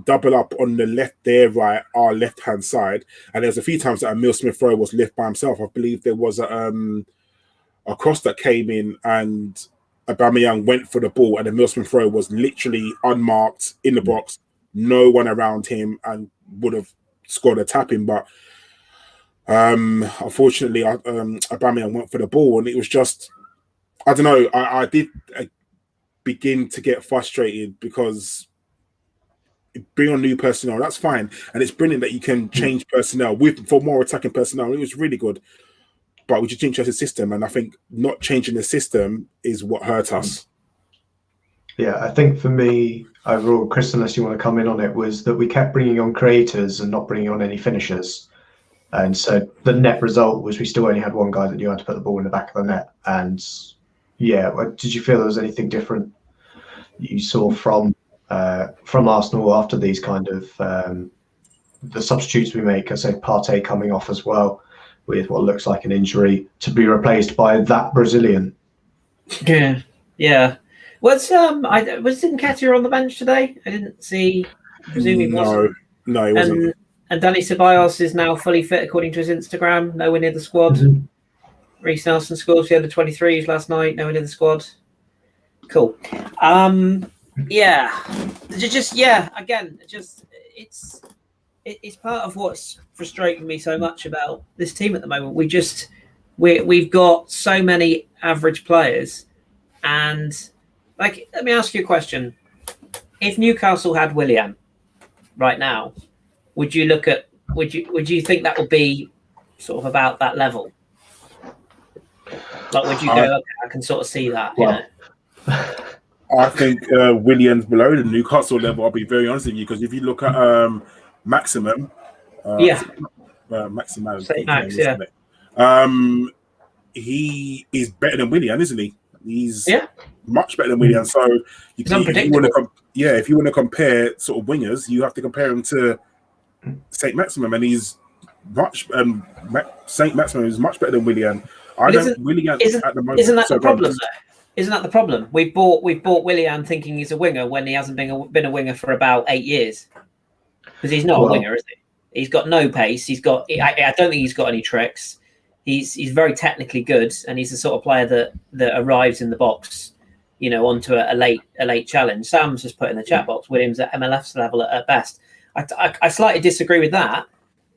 [SPEAKER 2] double up on the left, their right, our left-hand side, and there's a few times that Emile Smith-Rowe was left by himself. I believe there was a cross that came in, and Aubameyang went for the ball, and Emile Smith-Rowe was literally unmarked in the box, no one around him, and would have scored a tap-in. But unfortunately, Aubameyang went for the ball, and it was just, I don't know, I did begin to get frustrated because bring on new personnel, that's fine. And it's brilliant that you can change personnel for more attacking personnel. It was really good. But we just didn't change the system. And I think not changing the system is what hurt us.
[SPEAKER 1] Yeah, I think for me, overall, Kris, unless you want to come in on it, was that we kept bringing on creators and not bringing on any finishers. And so the net result was we still only had one guy that knew how to put the ball in the back of the net. And yeah, did you feel there was anything different you saw from Arsenal after these kind of the substitutes we make. I say Partey coming off as well with what looks like an injury to be replaced by that Brazilian.
[SPEAKER 3] Yeah. Was Nketiah on the bench today? I didn't see. I presume he wasn't.
[SPEAKER 2] No, he wasn't.
[SPEAKER 3] And Dani Ceballos is now fully fit according to his Instagram. Nowhere near the squad. Mm-hmm. Reece Nelson scores the under 23s last night. Nowhere near the squad. Cool. Again, it's part of what's frustrating me so much about this team at the moment. We've got so many average players, and like, let me ask you a question: if Newcastle had Willian right now, would you think that would be sort of about that level? Like, would you go, okay, I can sort of see that?
[SPEAKER 1] Well,
[SPEAKER 2] I think Willian's below the Newcastle level. I'll be very honest with you, because if you look at Maximum, Maximum, he is better than Willian, isn't he? He's much better than Willian. So if you want to compare sort of wingers, you have to compare him to Saint Maximum, and he's much. Saint Maximum is much better than Willian. Willian at the moment.
[SPEAKER 3] Isn't that the problem though? Isn't that the problem? We've bought Willian thinking he's a winger when he hasn't been a winger for about 8 years. Because he's not a winger, is he? He's got no pace. I don't think he's got any tricks. He's very technically good, and he's the sort of player that arrives in the box, onto a late challenge. Sam's just put in the chat box, Williams at MLF's level at best. I slightly disagree with that,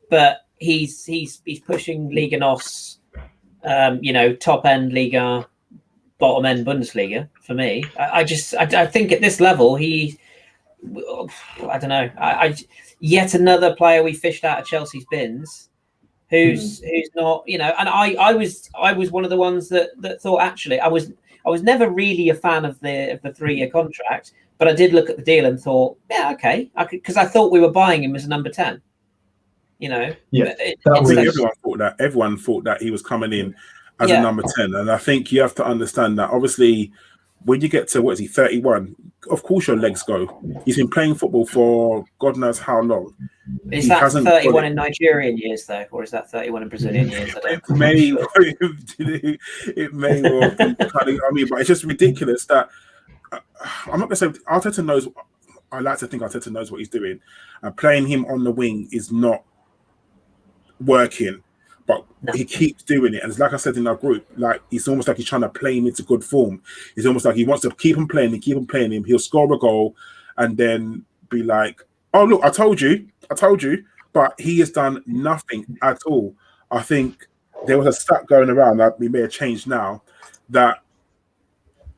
[SPEAKER 3] but he's pushing Liga NOS, top end Liga, bottom end Bundesliga for me. I think at this level I don't know. Yet another player we fished out of Chelsea's bins, who's not, and I was one of the ones that thought, actually I was never really a fan of the 3-year contract, but I did look at the deal and thought, yeah, okay, because I thought we were buying him as a number 10.
[SPEAKER 2] Everyone thought that he was coming in as a number 10, and I think you have to understand that obviously when you get to 31, of course your legs go. He's been playing football for God knows how long.
[SPEAKER 3] Is that 31 in Nigerian years though, or is that 31 in Brazilian years?
[SPEAKER 2] It may well be but it's just ridiculous that I'm not going to say Arteta knows. I like to think Arteta knows what he's doing, and playing him on the wing is not working. But he keeps doing it, and it's like I said in our group, like it's almost like he's trying to play him into good form. It's almost like he wants to keep him playing him. He'll score a goal, and then be like, "Oh look, I told you." But he has done nothing at all. I think there was a stat going around that we may have changed now, that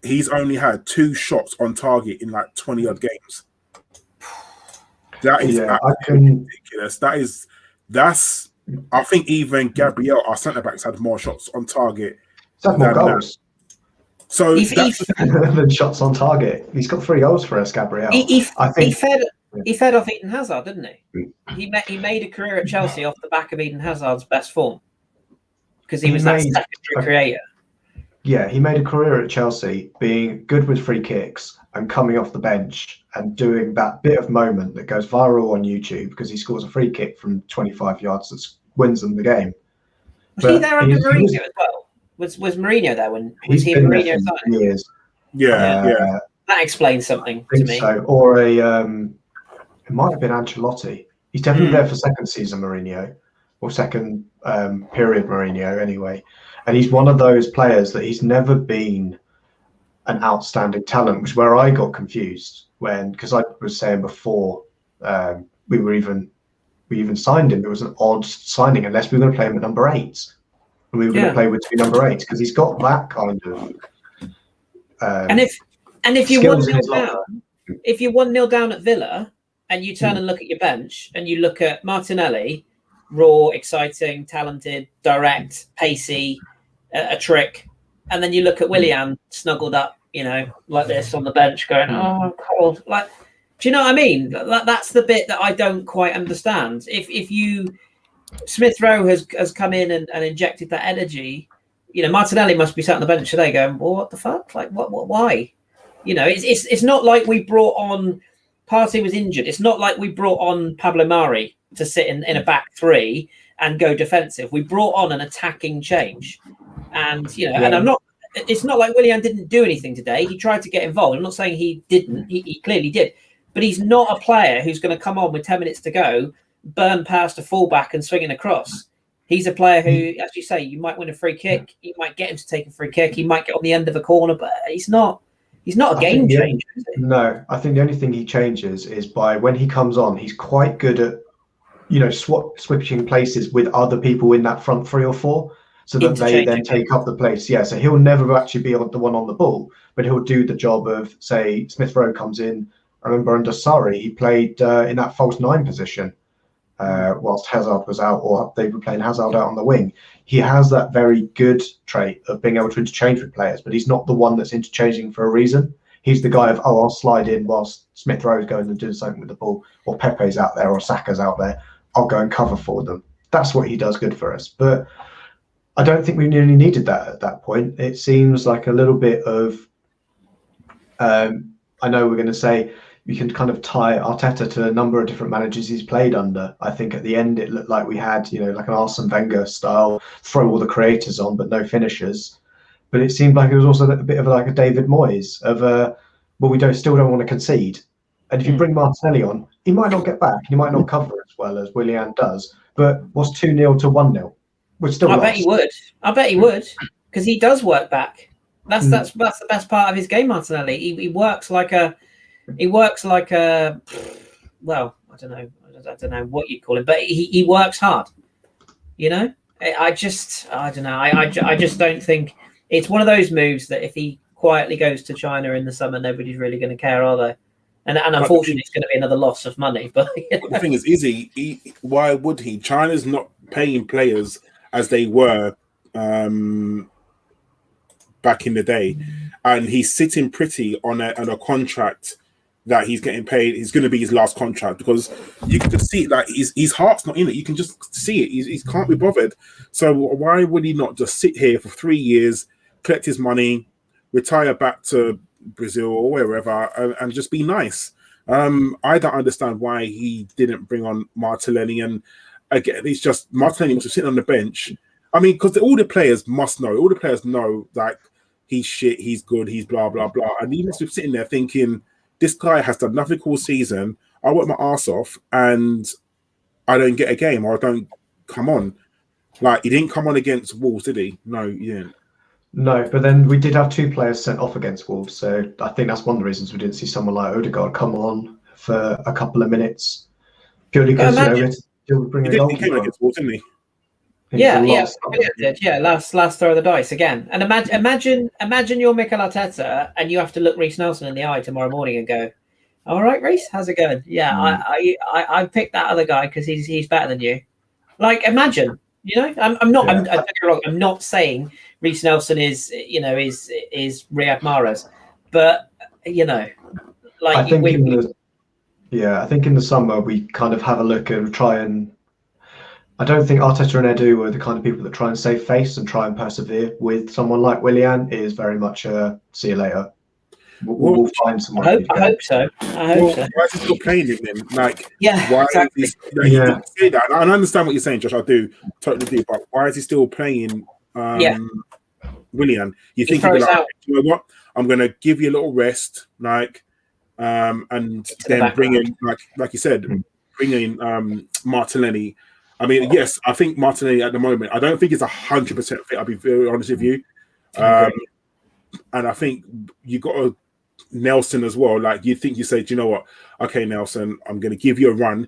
[SPEAKER 2] he's only had 2 shots on target in like 20 odd games. That is ridiculous. That's. I think even Gabriel, our centre backs, had more shots on target.
[SPEAKER 1] More goals.
[SPEAKER 2] So
[SPEAKER 1] than shots on target. He's got 3 goals for us, Gabriel.
[SPEAKER 3] He fed off Eden Hazard, didn't he? He made a career at Chelsea off the back of Eden Hazard's best form, because he was that secondary creator.
[SPEAKER 1] Yeah, he made a career at Chelsea being good with free kicks and coming off the bench and doing that bit of moment that goes viral on YouTube because he scores a free kick from 25 yards that wins them the game.
[SPEAKER 3] Was he there under Mourinho as well? Was Mourinho there when was he Mourinho started?
[SPEAKER 1] Years.
[SPEAKER 2] Yeah.
[SPEAKER 3] That explains something to me.
[SPEAKER 1] So. Or it might have been Ancelotti. He's definitely there for second season Mourinho, or second period Mourinho anyway. And he's one of those players that he's never been an outstanding talent, which is where I got confused because I was saying before we even signed him. It was an odd signing unless we were going to play him at number 8, and we were going to play with 2 number 8s because he's got that kind of.
[SPEAKER 3] And if you're 1-0 down, if you're 1-0 down at Villa and you turn and look at your bench and you look at Martinelli, raw, exciting, talented, direct, pacey, a trick. And then you look at Willian snuggled up, like this on the bench going, oh, I'm cold. Like, do you know what I mean? That's the bit that I don't quite understand. If Smith Rowe has come in and injected that energy, Martinelli must be sat on the bench today going, well, what the fuck? Like, what, why? You know, it's not like we brought on Partey was injured. It's not like we brought on Pablo Mari to sit in a back three and go defensive. We brought on an attacking change, and you know, and I'm not. It's not like Willian didn't do anything today. He tried to get involved. I'm not saying he didn't. He clearly did. But he's not a player who's going to come on with 10 minutes to go, burn past a fullback and swing it across. He's a player who, as you say, you might win a free kick. You might get him to take a free kick. He might get on the end of a corner, but he's not a game changer.
[SPEAKER 1] No, I think the only thing he changes is by when he comes on, he's quite good at, you know, switching places with other people in that front 3 or 4. So that they then take up the place. Yeah, so he'll never actually be the one on the ball, but he'll do the job of, say, Smith Rowe comes in. I remember under Surrey, he played in that false 9 position whilst Hazard was out, or they were playing Hazard out on the wing. He has that very good trait of being able to interchange with players, but he's not the one that's interchanging for a reason. He's the guy of, I'll slide in whilst Smith Rowe's going and doing something with the ball, or Pepe's out there, or Saka's out there. I'll go and cover for them. That's what he does good for us. But I don't think we really needed that at that point. It seems like a little bit of, I know we're going to say you can kind of tie Arteta to a number of different managers he's played under. I think at the end it looked like we had, you know, like an Arsene Wenger style, throw all the creators on but no finishers. But it seemed like it was also a bit of like a David Moyes of, well, we still don't want to concede. And if you bring Martinelli on, he might not get back. He might not cover as well as Willian does. But what's 2-0 to 1-0? I
[SPEAKER 3] bet he would. I bet he would, because he does work back. That's the best part of his game, Martinelli. He works like a. Well, I don't know what you call it, but he works hard. You know, I don't know. I just don't think it's one of those moves that if he quietly goes to China in the summer, nobody's really going to care, are they? And unfortunately, it's going to be another loss of money. But
[SPEAKER 2] the thing is he? Why would he? China's not paying players as they were back in the day, and he's sitting pretty on a contract that he's getting paid. It's going to be his last contract, because you can just see that his heart's not in it. You can just see it. He can't be bothered. So why would he not just sit here for 3 years, collect his money, retire back to Brazil or wherever, and just be nice? I don't understand why he didn't bring on Martinelli. And again, it's just Martinelli was sitting on the bench. I mean, because all the players must know. All the players know that he's shit, he's good, he's blah, blah, blah. And he must be sitting there thinking, this guy has done nothing all season. I work my ass off and I don't get a game, or I don't come on. Like, he didn't come on against Wolves, did he? No, he didn't.
[SPEAKER 1] No, but then we did have 2 players sent off against Wolves. So I think that's one of the reasons we didn't see someone like Odegaard come on for a couple of minutes. Purely because, you know,
[SPEAKER 2] he came against Wolves, didn't he?
[SPEAKER 3] Yeah, last throw of the dice again. And imagine you're Mikel Arteta and you have to look Reiss Nelson in the eye tomorrow morning and go, "All right, Reiss, how's it going? Yeah, I picked that other guy because he's better than you." Like, imagine, you know. I'm not saying Reiss Nelson is Riyad Mahrez, but you know, like
[SPEAKER 1] I think in the summer we kind of have a look and try and. I don't think Arteta and Edu are the kind of people that try and save face and try and persevere with someone like Willian. It is very much a see you later. We'll find someone.
[SPEAKER 3] I hope so.
[SPEAKER 2] Why is he still playing him then? Like,
[SPEAKER 3] why exactly.
[SPEAKER 2] Say that? And I understand what you're saying, Josh. I do totally do. But why is he still playing Willian? You think he'd be like, you know what? I'm going to give you a little rest, like, and then bring in, like you said, bring in Martinelli. I mean, yes, I think Martinelli at the moment, I don't think it's 100% fit. I'll be very honest with you. And I think you got a Nelson as well. Like, you say, do you know what? Okay, Nelson, I'm going to give you a run.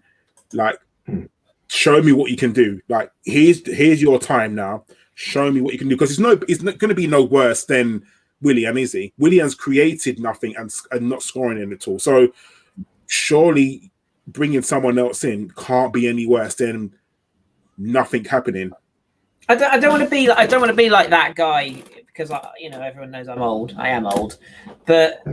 [SPEAKER 2] Like, show me what you can do. Like, here's your time now. Show me what you can do. Because it's not going to be no worse than Willian, is he? Willian's created nothing and not scoring in at all. So surely bringing someone else in can't be any worse than nothing happening.
[SPEAKER 3] I don't want to be like that guy, because everyone knows I'm old. I am old, but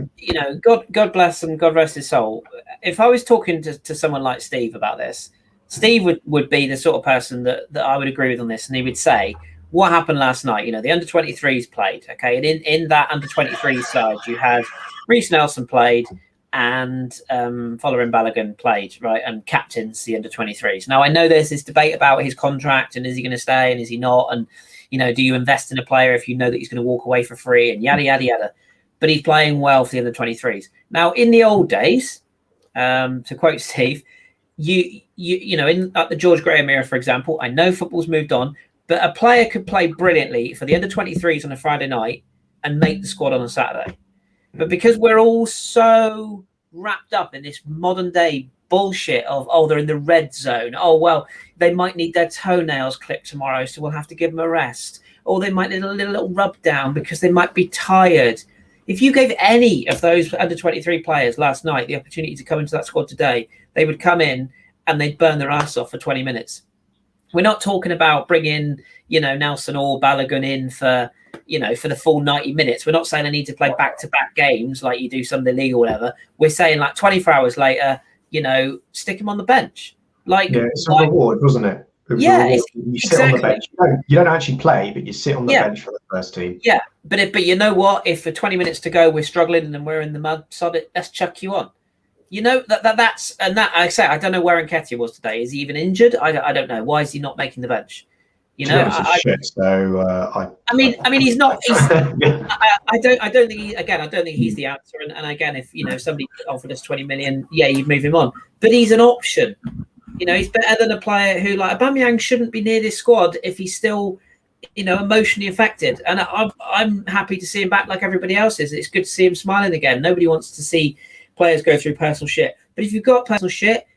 [SPEAKER 3] God bless him, God rest his soul. If I was talking to someone like Steve about this, Steve would be the sort of person that I would agree with on this, and he would say, what happened last night? You know, the under-23s played, okay? And in that under-23 side, you had Reece Nelson played and Following Balogun played, right? And captains the under-23s. Now, I know there's this debate about his contract and is he going to stay and is he not? And, you know, do you invest in a player if you know that he's going to walk away for free and yada, yada, yada. But he's playing well for the under-23s. Now, in the old days, to quote Steve, you know, in the George Graham era, for example, I know football's moved on, but a player could play brilliantly for the under-23s on a Friday night and make the squad on a Saturday. But because we're all so wrapped up in this modern day bullshit of, oh, they're in the red zone. Oh, well, they might need their toenails clipped tomorrow, so we'll have to give them a rest. Or they might need a little rub down because they might be tired. If you gave any of those under-23 players last night the opportunity to come into that squad today, they would come in and they'd burn their ass off for 20 minutes. We're not talking about bringing, you know, Nelson or Balogun in for, you know, for the full 90 minutes. We're not saying they need to play back-to-back games like you do Sunday League or whatever. We're saying like 24 hours later, you know, stick him on the bench. Like,
[SPEAKER 1] yeah, it's a reward, wasn't it?
[SPEAKER 3] Yeah,
[SPEAKER 1] you sit on the bench. You don't actually play, but you sit on the bench for the first team.
[SPEAKER 3] Yeah, but you know what? If for 20 minutes to go we're struggling and we're in the mud, sod it, let's chuck you on. You know that's I say I don't know where Nketiah was today. Is he even injured? I don't know. Why is he not making the bench? You know, I mean he's not. I don't think he's the answer. And again, if you know somebody offered us 20 million, yeah, you'd move him on. But he's an option. You know, he's better than a player who, like Aubameyang, shouldn't be near this squad if he's still, you know, emotionally affected. And I'm happy to see him back like everybody else is. It's good to see him smiling again. Nobody wants to see players go through personal shit. But if you've got personal shit,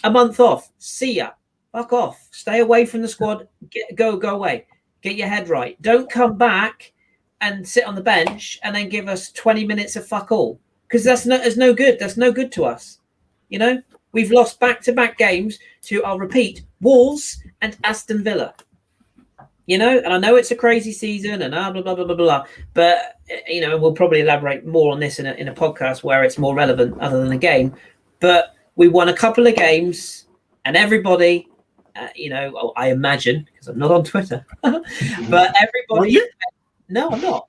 [SPEAKER 3] a month off, see ya. Fuck off. Stay away from the squad. Go away. Get your head right. Don't come back and sit on the bench and then give us 20 minutes of fuck all. Because that's no good. That's no good to us. You know? We've lost back-to-back games to, I'll repeat, Wolves and Aston Villa. You know, and I know it's a crazy season and blah, blah, blah, blah, blah. But, you know, we'll probably elaborate more on this in a podcast where it's more relevant other than a game. But we won a couple of games and everybody, you know, I imagine, because I'm not on Twitter, but everybody... No, I'm not.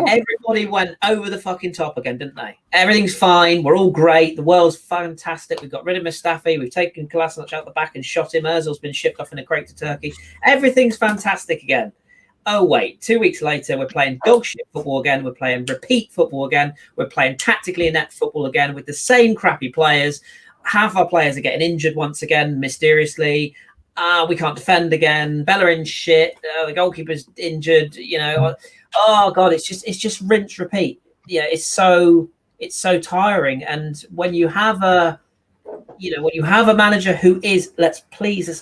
[SPEAKER 3] Everybody went over the fucking top again, didn't they? Everything's fine. We're all great. The world's fantastic. We've got rid of Mustafi. We've taken Kolasinac out the back and shot him. Ozil's been shipped off in a crate to Turkey. Everything's fantastic again. Oh, wait. 2 weeks later, we're playing dog shit football again. We're playing repeat football again. We're playing tactically inept football again with the same crappy players. Half our players are getting injured once again, mysteriously. We can't defend again. Bellerin shit. The goalkeeper's injured, you know. Oh God, it's just rinse repeat. Yeah, it's so tiring. And when you have a manager who is, let's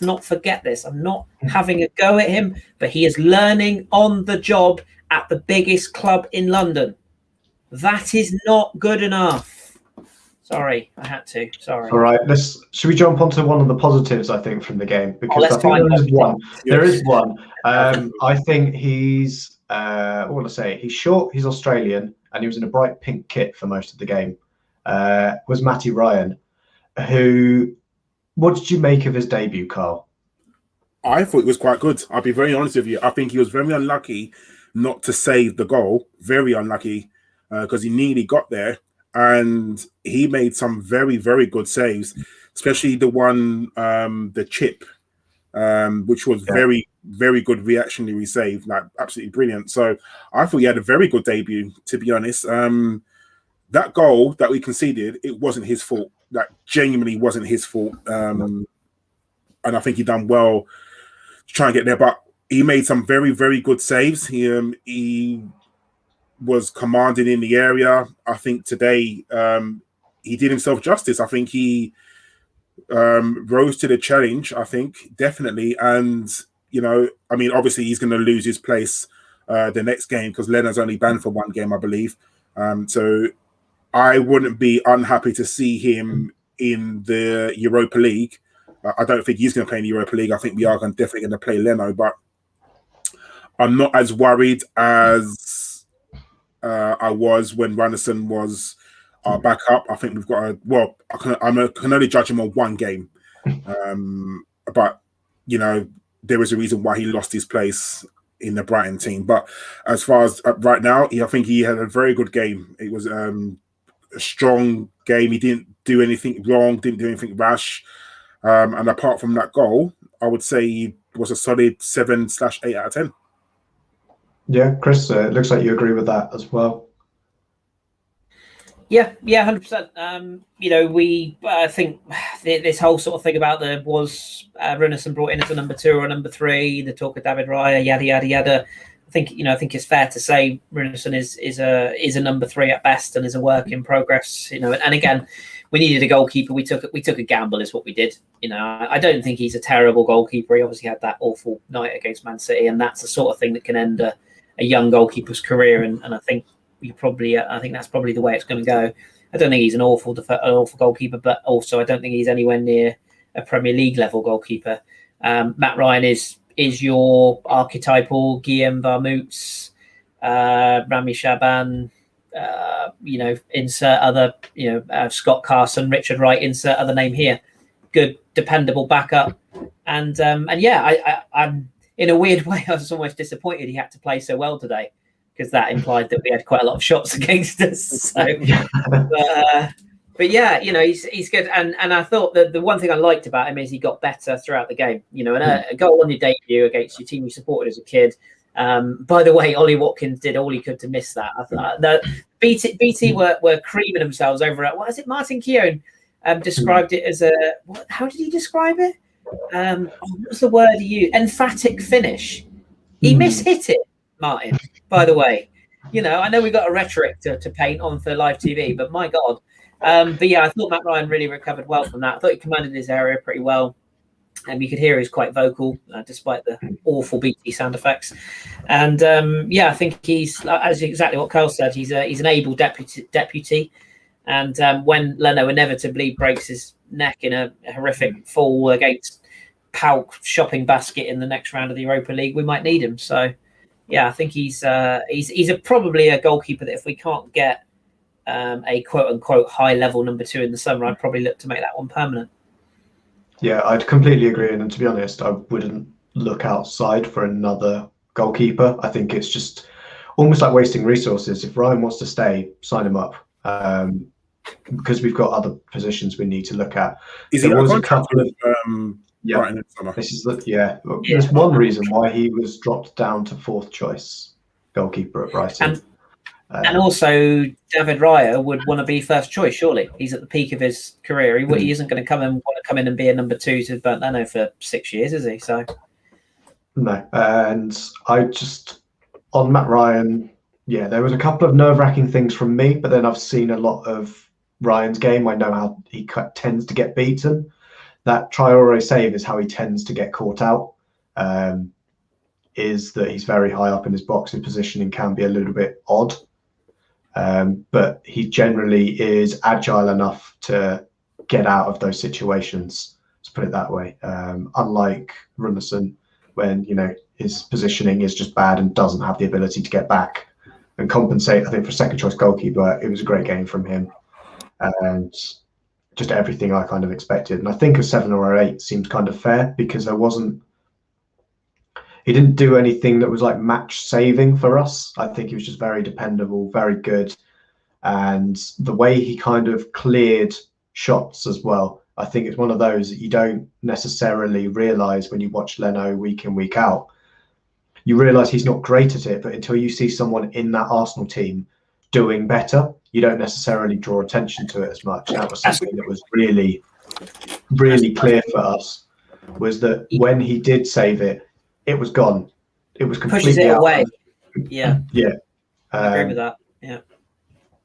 [SPEAKER 3] not forget this. I'm not having a go at him, but he is learning on the job at the biggest club in London. That is not good enough. Sorry, I had to. Sorry.
[SPEAKER 1] All right, should we jump onto one of the positives, I think, from the game? Because I think there is one. I think he's, what will I say? He's short, he's Australian, and he was in a bright pink kit for most of the game. Was Matty Ryan, what did you make of his debut, Karl?
[SPEAKER 2] I thought it was quite good. I'll be very honest with you. I think he was very unlucky not to save the goal. Very unlucky, because he nearly got there. And he made some very, very good saves, especially the one, the chip, which was very, very good reactionary save, like absolutely brilliant. So I thought he had a very good debut, to be honest. That goal that we conceded, it wasn't his fault. That genuinely wasn't his fault. And I think he done well to try and get there. But he made some very, very good saves. He was commanding in the area. I think today he did himself justice. I think he rose to the challenge, I think, definitely. And, you know, I mean, obviously he's going to lose his place the next game because Leno's only banned for one game, I believe. So I wouldn't be unhappy to see him in the Europa League. I don't think he's going to play in the Europa League. I think we are definitely going to play Leno, but I'm not as worried as I was when Randerson was our backup. I think we've got I can only judge him on one game. But, you know, there was a reason why he lost his place in the Brighton team. But as far as right now, I think he had a very good game. It was a strong game. He didn't do anything wrong, didn't do anything rash. And apart from that goal, I would say he was a solid 7/8 out of 10.
[SPEAKER 1] Yeah, Kris, it looks like you agree with that as well.
[SPEAKER 3] Yeah, 100%. I think this whole sort of thing about Runarsson brought in as a number 2 or a number 3, the talk of David Raya, yada yada yada. I think it's fair to say Runarsson is a number 3 at best and is a work in progress. And again, we needed a goalkeeper. We took a gamble, is what we did. I don't think he's a terrible goalkeeper. He obviously had that awful night against Man City, and that's the sort of thing that can end a young goalkeeper's career. And I think I think that's probably the way it's going to go. I don't think he's an awful goalkeeper, but also I don't think he's anywhere near a Premier League level goalkeeper. Matt Ryan is your archetypal Guillaume Vermouth, Rami Shaban, insert other, Scott Carson, Richard Wright, insert other name here. Good, dependable backup. And I'm in a weird way, I was almost disappointed he had to play so well today, because that implied that we had quite a lot of shots against us. So, but yeah, he's good. And I thought that the one thing I liked about him is he got better throughout the game. And a goal on your debut against your team you supported as a kid. By the way, Ollie Watkins did all he could to miss that. I thought the BT were creaming themselves over it. What is it? Martin Kieran described it as how did he describe it? What was the word he used? Emphatic finish. He mishit it, Martin, by the way. I know we got a rhetoric to paint on for live TV, but my God. But yeah, I thought Matt Ryan really recovered well from that. I thought he commanded his area pretty well. You could hear he's quite vocal, despite the awful BT sound effects. And I think he's, as exactly what Karl said, he's an able deputy. And when Leno inevitably breaks his neck in a horrific fall against Pauk shopping basket in the next round of the Europa League, we might need him. So, yeah, I think he's probably a goalkeeper that if we can't get a quote-unquote high-level number 2 in the summer, I'd probably look to make that one permanent.
[SPEAKER 1] Yeah, I'd completely agree. And to be honest, I wouldn't look outside for another goalkeeper. I think it's just almost like wasting resources. If Ryan wants to stay, sign him up, because we've got other positions we need to look at.
[SPEAKER 2] There was a couple of
[SPEAKER 1] Right in the summer. There's one reason why he was dropped down to 4th choice goalkeeper at Brighton.
[SPEAKER 3] And also, David Raya would want to be first choice, surely. He's at the peak of his career. He isn't going to want to come in and be a number 2 to Bernd Leno for 6 years, is he? So
[SPEAKER 1] no. And I just, on Matt Ryan, there was a couple of nerve-wracking things from me, but then I've seen a lot of Ryan's game. I know how he tends to get beaten. That Traore save is how he tends to get caught out. Is that he's very high up in his box. His positioning can be a little bit odd. But he generally is agile enough to get out of those situations, let's put it that way. Unlike Runarsson, when his positioning is just bad and doesn't have the ability to get back and compensate. I think for second choice goalkeeper, it was a great game from him, and just everything I kind of expected. And I think a 7 or 8 seemed kind of fair, because he didn't do anything that was like match saving for us. I think he was just very dependable, very good. And the way he kind of cleared shots as well, I think it's one of those that you don't necessarily realise when you watch Leno week in, week out. You realise he's not great at it, but until you see someone in that Arsenal team doing better, you don't necessarily draw attention to it as much. That was something that was really, really clear for us, was that when he did save it, it was gone. It was completely
[SPEAKER 3] pushes it
[SPEAKER 1] out.
[SPEAKER 3] away. Yeah. I agree with that.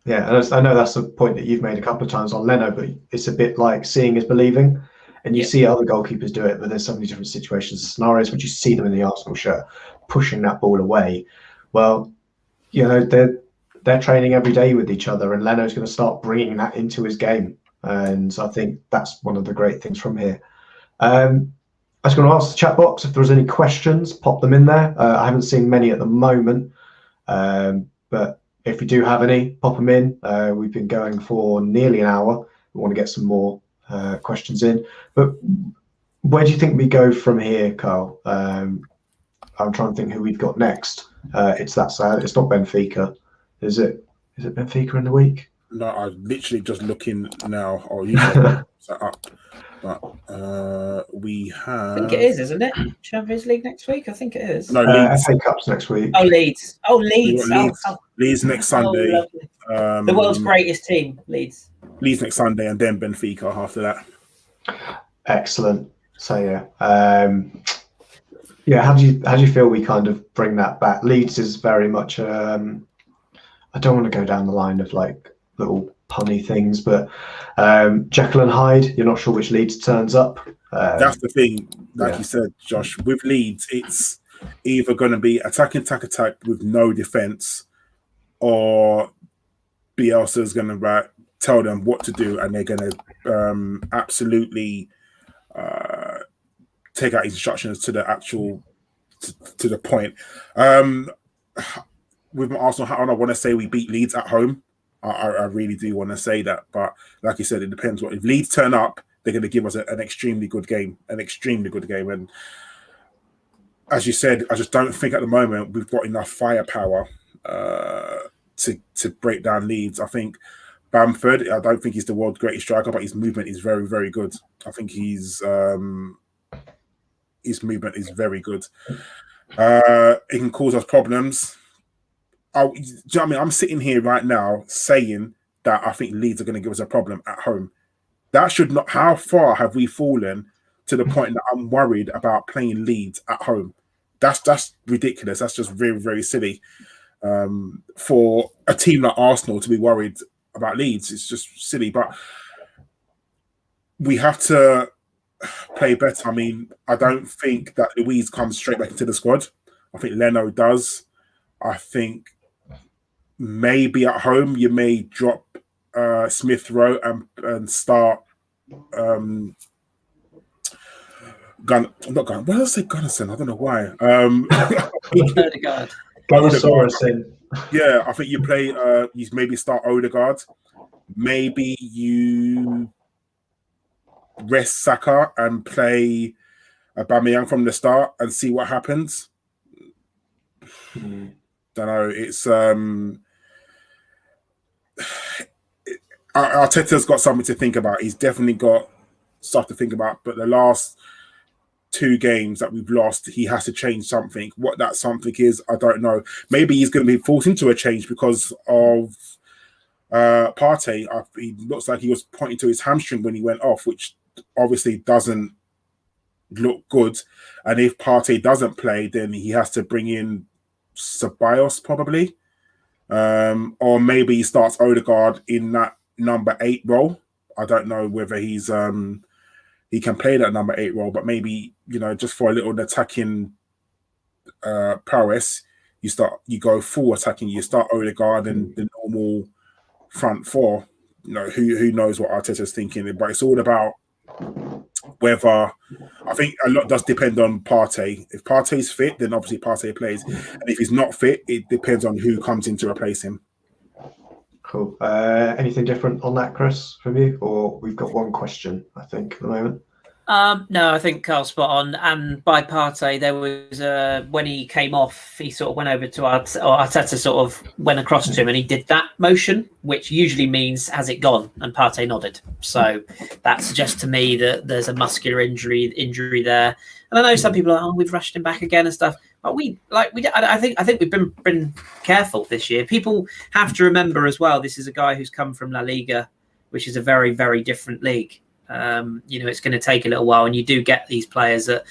[SPEAKER 1] Yeah, and I know that's a point that you've made a couple of times on Leno, but it's a bit like seeing is believing. And you see other goalkeepers do it, but there's so many different situations, scenarios, which you see them in the Arsenal shirt pushing that ball away. Well, they're training every day with each other, and Leno's going to start bringing that into his game. And I think that's one of the great things from here. I was going to ask the chat box if there was any questions, pop them in there. I haven't seen many at the moment, but if you do have any, pop them in. We've been going for nearly an hour. We want to get some more questions in. But where do you think we go from here, Karl? I'm trying to think who we've got next. It's that sad. It's not Benfica, is it? Is it Benfica in the week?
[SPEAKER 2] No, I'm literally just looking now. Oh, you set up. But we have.
[SPEAKER 3] I think it is, isn't it? Champions League next week. I think it is.
[SPEAKER 2] No, Leeds.
[SPEAKER 1] FA Cup's next week.
[SPEAKER 3] Oh, Leeds. Oh, Leeds.
[SPEAKER 2] Leeds next Sunday.
[SPEAKER 3] The world's greatest team, Leeds.
[SPEAKER 2] Leeds next Sunday, and then Benfica after that.
[SPEAKER 1] Excellent. So yeah, how do you feel we kind of bring that back? Leeds is very much. I don't want to go down the line of like little punny things, but Jekyll and Hyde. You're not sure which Leeds turns up.
[SPEAKER 2] That's the thing, like you said, Josh. With Leeds, it's either going to be attack with no defense, or Bielsa's going to tell them what to do, and they're going to absolutely take out instructions to the actual to the point. With Arsenal, I don't want to say we beat Leeds at home. I really do want to say that, but like you said, it depends. If Leeds turn up, they're going to give us an extremely good game, And as you said, I just don't think at the moment we've got enough firepower to break down Leeds. I think Bamford, I don't think he's the world's greatest striker, but his movement is very, very good. I think his movement is very good. It can cause us problems. Do you know what I mean? I'm sitting here right now saying that I think Leeds are going to give us a problem at home. That should not. How far have we fallen to the point that I'm worried about playing Leeds at home? That's ridiculous. That's just very, very silly. For a team like Arsenal to be worried about Leeds, it's just silly. But we have to play better. I mean, I don't think that Luiz comes straight back into the squad. I think Leno does. I think maybe at home you may drop Smith Rowe and start Gun. Not Gun. Why did I say Gunnison? I don't know why.
[SPEAKER 3] Odegaard.
[SPEAKER 1] Soares in.
[SPEAKER 2] Yeah, I think you play. You maybe start Odegaard. Maybe you rest Saka and play Aubameyang from the start and see what happens. Don't know. It's Arteta's got something to think about. He's definitely got stuff to think about. But the last 2 games that we've lost, he has to change something. What that something is, I don't know. Maybe he's going to be forced into a change because of Partey. He looks like he was pointing to his hamstring when he went off, which obviously doesn't look good. And if Partey doesn't play, then he has to bring in Ceballos probably. Or maybe he starts Odegaard in that number 8 role. I don't know whether he's he can play that number 8 role, but maybe, just for a little attacking prowess, you go full attacking, you start Odegaard and the normal front 4. Who knows what Arteta's thinking, but it's all about whether. I think a lot does depend on Partey. If Partey's fit, then obviously Partey plays, and if he's not fit, it depends on who comes in to replace him.
[SPEAKER 1] Cool. Anything different on that, Kris, from you? Or we've got one question, I think, at the moment.
[SPEAKER 3] No, I think Karl's spot on. And by Partey, there was when he came off, he sort of went over to Arteta, sort of went across to him, and he did that motion, which usually means has it gone? And Partey nodded. So that suggests to me that there's a muscular injury there. And I know some people are like, we've rushed him back again and stuff. But I think we've been careful this year. People have to remember as well, this is a guy who's come from La Liga, which is a very, very different league. It's going to take a little while, and you do get these players that,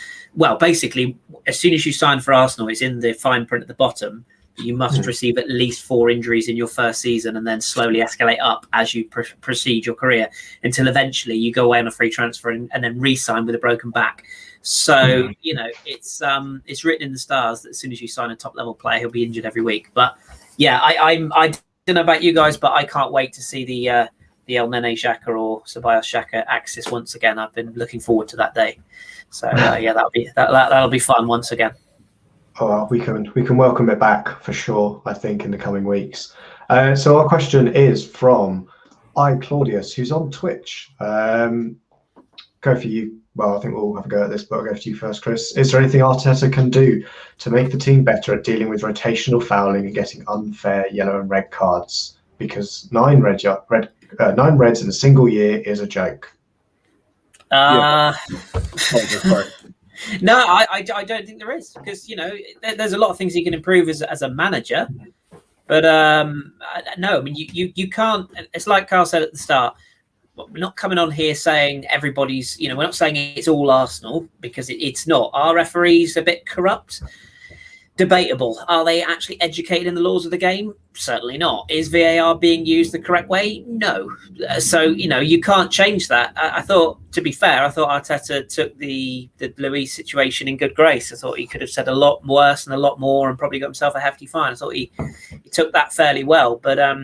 [SPEAKER 3] basically, as soon as you sign for Arsenal, it's in the fine print at the bottom. You must receive at least 4 injuries in your first season, and then slowly escalate up as you proceed your career until eventually you go away on a free transfer and then re-sign with a broken back. So it's written in the stars that as soon as you sign a top level player, he'll be injured every week. But yeah, I don't know about you guys, but I can't wait to see the El Nene Xhaka or Ceballos Xhaka axis once again. I've been looking forward to that day. So that'll be fun once again.
[SPEAKER 1] Oh, we can welcome it back for sure, I think, in the coming weeks. So our question is from Claudius, who's on Twitch. go for you. Well, I think we'll have a go at this, but I'll go for you first, Kris. Is there anything Arteta can do to make the team better at dealing with rotational fouling and getting unfair yellow and red cards? Because 9 reds in a single year is a joke.
[SPEAKER 3] No, I don't think there is, because there's a lot of things he can improve as a manager, but no, I mean you can't. It's like Karl said at the start. We're not coming on here saying everybody's. We're not saying it's all Arsenal, because it's not. Our referees a bit corrupt. Debatable. Are they actually educated in the laws of the game? Certainly not. Is VAR being used the correct way? No. So, you can't change that. I thought, to be fair, Arteta took the Luiz situation in good grace. I thought he could have said a lot worse and a lot more and probably got himself a hefty fine. I thought he took that fairly well. But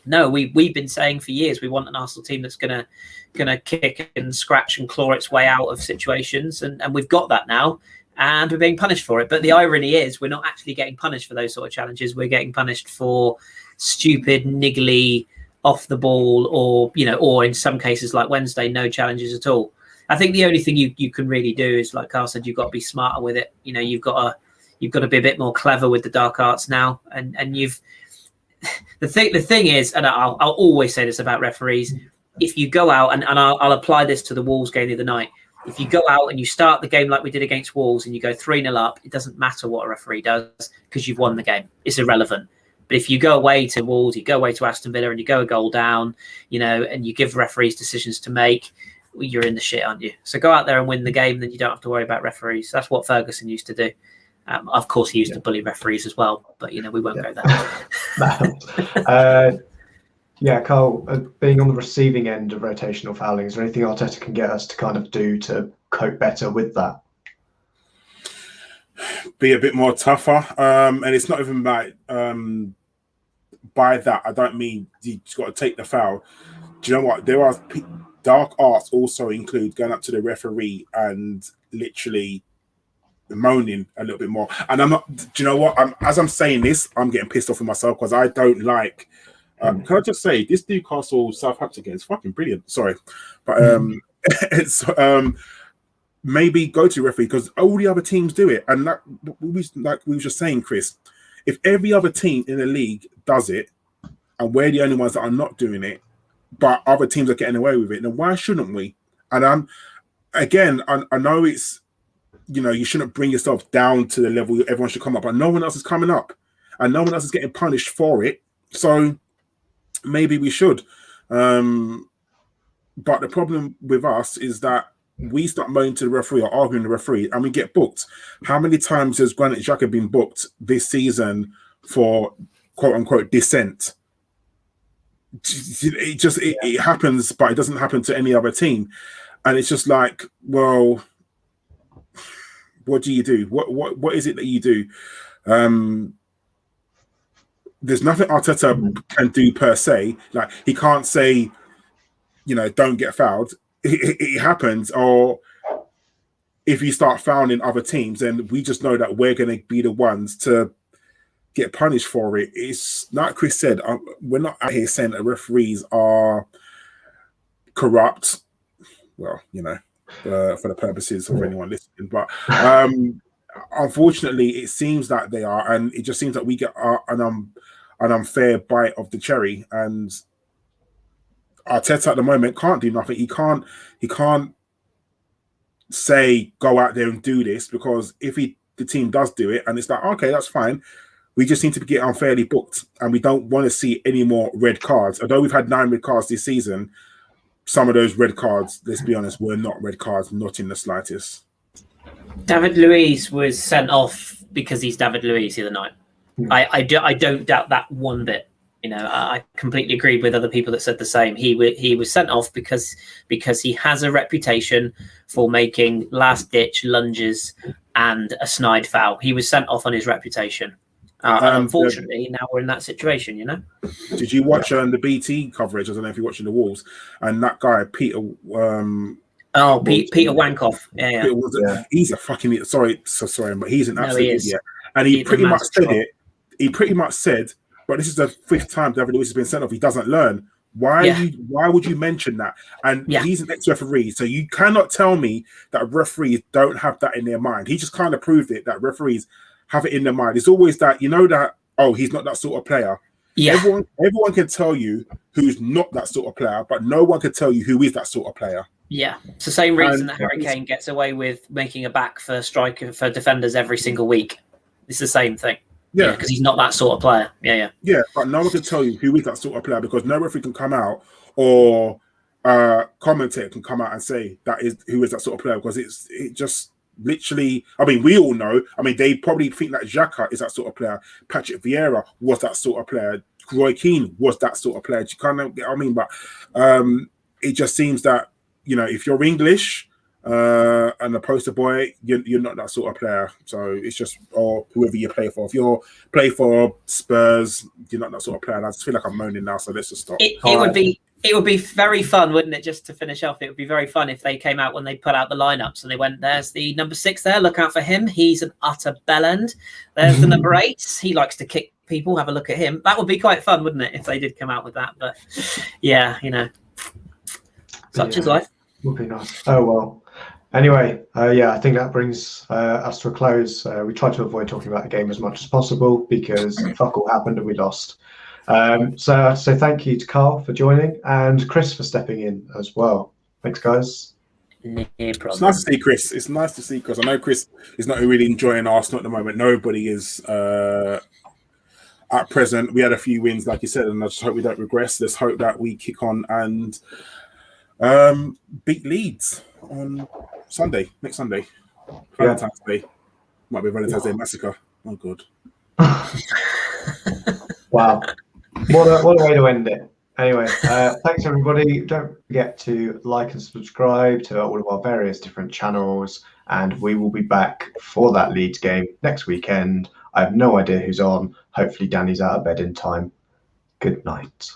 [SPEAKER 3] no, we've been saying for years we want an Arsenal team that's gonna kick and scratch and claw its way out of situations, and we've got that now. And we're being punished for it. But the irony is we're not actually getting punished for those sort of challenges. We're getting punished for stupid, niggly, off the ball, or in some cases like Wednesday, no challenges at all. I think the only thing you can really do is, like Karl said, you've got to be smarter with it. You've got to be a bit more clever with the dark arts now. And the thing is, and I'll always say this about referees, if you go out and I'll apply this to the Wolves game the other night. If you go out and you start the game like we did against Wolves and you go 3-0 up, it doesn't matter what a referee does, because you've won the game. It's irrelevant. But if you go away to Wolves, you go away to Aston Villa and you go a goal down, and you give referees decisions to make, you're in the shit, aren't you? So go out there and win the game, then you don't have to worry about referees. That's what Ferguson used to do. Of course, he used to bully referees as well, but, we won't go there.
[SPEAKER 1] Yeah, Karl, being on the receiving end of rotational fouling, is there anything Arteta can get us to kind of do to cope better with that?
[SPEAKER 2] Be a bit more tougher. And it's not even by that, I don't mean you just got to take the foul. Do you know what? There are dark arts also include going up to the referee and literally moaning a little bit more. And I'm not, do you know what? As I'm saying this, I'm getting pissed off with myself, because I don't like. Can I just say, this Newcastle Southampton game is fucking brilliant. Sorry, but it's maybe go to referee, because all the other teams do it, and like we were just saying, Kris, if every other team in the league does it, and we're the only ones that are not doing it, but other teams are getting away with it, then why shouldn't we? And I know it's you shouldn't bring yourself down to the level everyone should come up, but no one else is coming up, and no one else is getting punished for it. So maybe we should. But the problem with us is that we start moaning to the referee or arguing the referee, and we get booked. How many times has Granit Xhaka been booked this season for quote unquote dissent? It happens, but it doesn't happen to any other team. And it's just like, well, what do you do? What is it that you do? There's nothing Arteta can do per se. Like, he can't say, don't get fouled. It happens. Or if you start fouling other teams, then we just know that we're going to be the ones to get punished for it. It's like Kris said, we're not out here saying that referees are corrupt. Well, for the purposes of anyone listening. But unfortunately, it seems that they are, and it just seems that we get an unfair bite of the cherry. And Arteta at the moment can't do nothing. He can't say go out there and do this, because if the team does do it, and it's like, okay, that's fine, we just seem to get unfairly booked, and we don't want to see any more red cards. Although we've had 9 red cards this season, some of those red cards, let's be honest, were not red cards, not in the slightest.
[SPEAKER 3] David Luiz was sent off because he's David Luiz the other night. I don't doubt that one bit. I completely agreed with other people that said the same. He was sent off because he has a reputation for making last-ditch lunges and a snide foul. He was sent off on his reputation. And unfortunately, now we're in that situation, Did you watch
[SPEAKER 2] the BT coverage? I don't know if you're watching the Wolves, and that guy, Peter...
[SPEAKER 3] Peter Wankoff. Yeah.
[SPEAKER 2] He's a fucking... Sorry, but he's an absolute idiot. And he pretty much said it. He pretty much said, but this is the 5th time David Luiz has been sent off. He doesn't learn. Why would you mention that? And he's an ex-referee, so you cannot tell me that referees don't have that in their mind. He just kind of proved it that referees have it in their mind. It's always that, that, oh, he's not that sort of player. Yeah. Everyone can tell you who's not that sort of player, but no one can tell you who is that sort of player.
[SPEAKER 3] Yeah, it's the same reason that Harry Kane gets away with making a back for defenders every single week. It's the same thing. Yeah, because he's not that sort of player. Yeah,
[SPEAKER 2] but no one can tell you who is that sort of player because no referee can come out or commentator can come out and say who is that sort of player because it just literally. I mean, we all know. I mean, they probably think that Xhaka is that sort of player. Patrick Vieira was that sort of player. Roy Keane was that sort of player. You kind of get what I mean, but it just seems that if you're English. And the poster boy, you're not that sort of player. So it's just, or whoever you play for. If you're play for Spurs, you're not that sort of player. I just feel like I'm moaning now, so let's just stop.
[SPEAKER 3] It would be very fun, wouldn't it? Just to finish off, it would be very fun if they came out when they put out the lineups and they went, "There's the number 6 there. Look out for him. He's an utter bellend. There's the number 8. He likes to kick people. Have a look at him." That would be quite fun, wouldn't it? If they did come out with that. But yeah, such is life.
[SPEAKER 1] Would be nice. Oh well. Anyway, I think that brings us to a close. We tried to avoid talking about the game as much as possible because fuck all happened and we lost. So I have to say thank you to Karl for joining and Kris for stepping in as well. Thanks, guys.
[SPEAKER 3] No problem.
[SPEAKER 2] It's nice to see Kris. It's nice to see Kris. I know Kris is not really enjoying Arsenal at the moment. Nobody is at present. We had a few wins, like you said, and I just hope we don't regress. Let's hope that we kick on and beat Leeds on next Sunday. Valentine's Day. Might be Valentine's Day massacre. Oh, God.
[SPEAKER 1] Wow. What a way to end it. Anyway, thanks, everybody. Don't forget to like and subscribe to all of our various different channels, and we will be back for that Leeds game next weekend. I have no idea who's on. Hopefully, Danny's out of bed in time. Good night.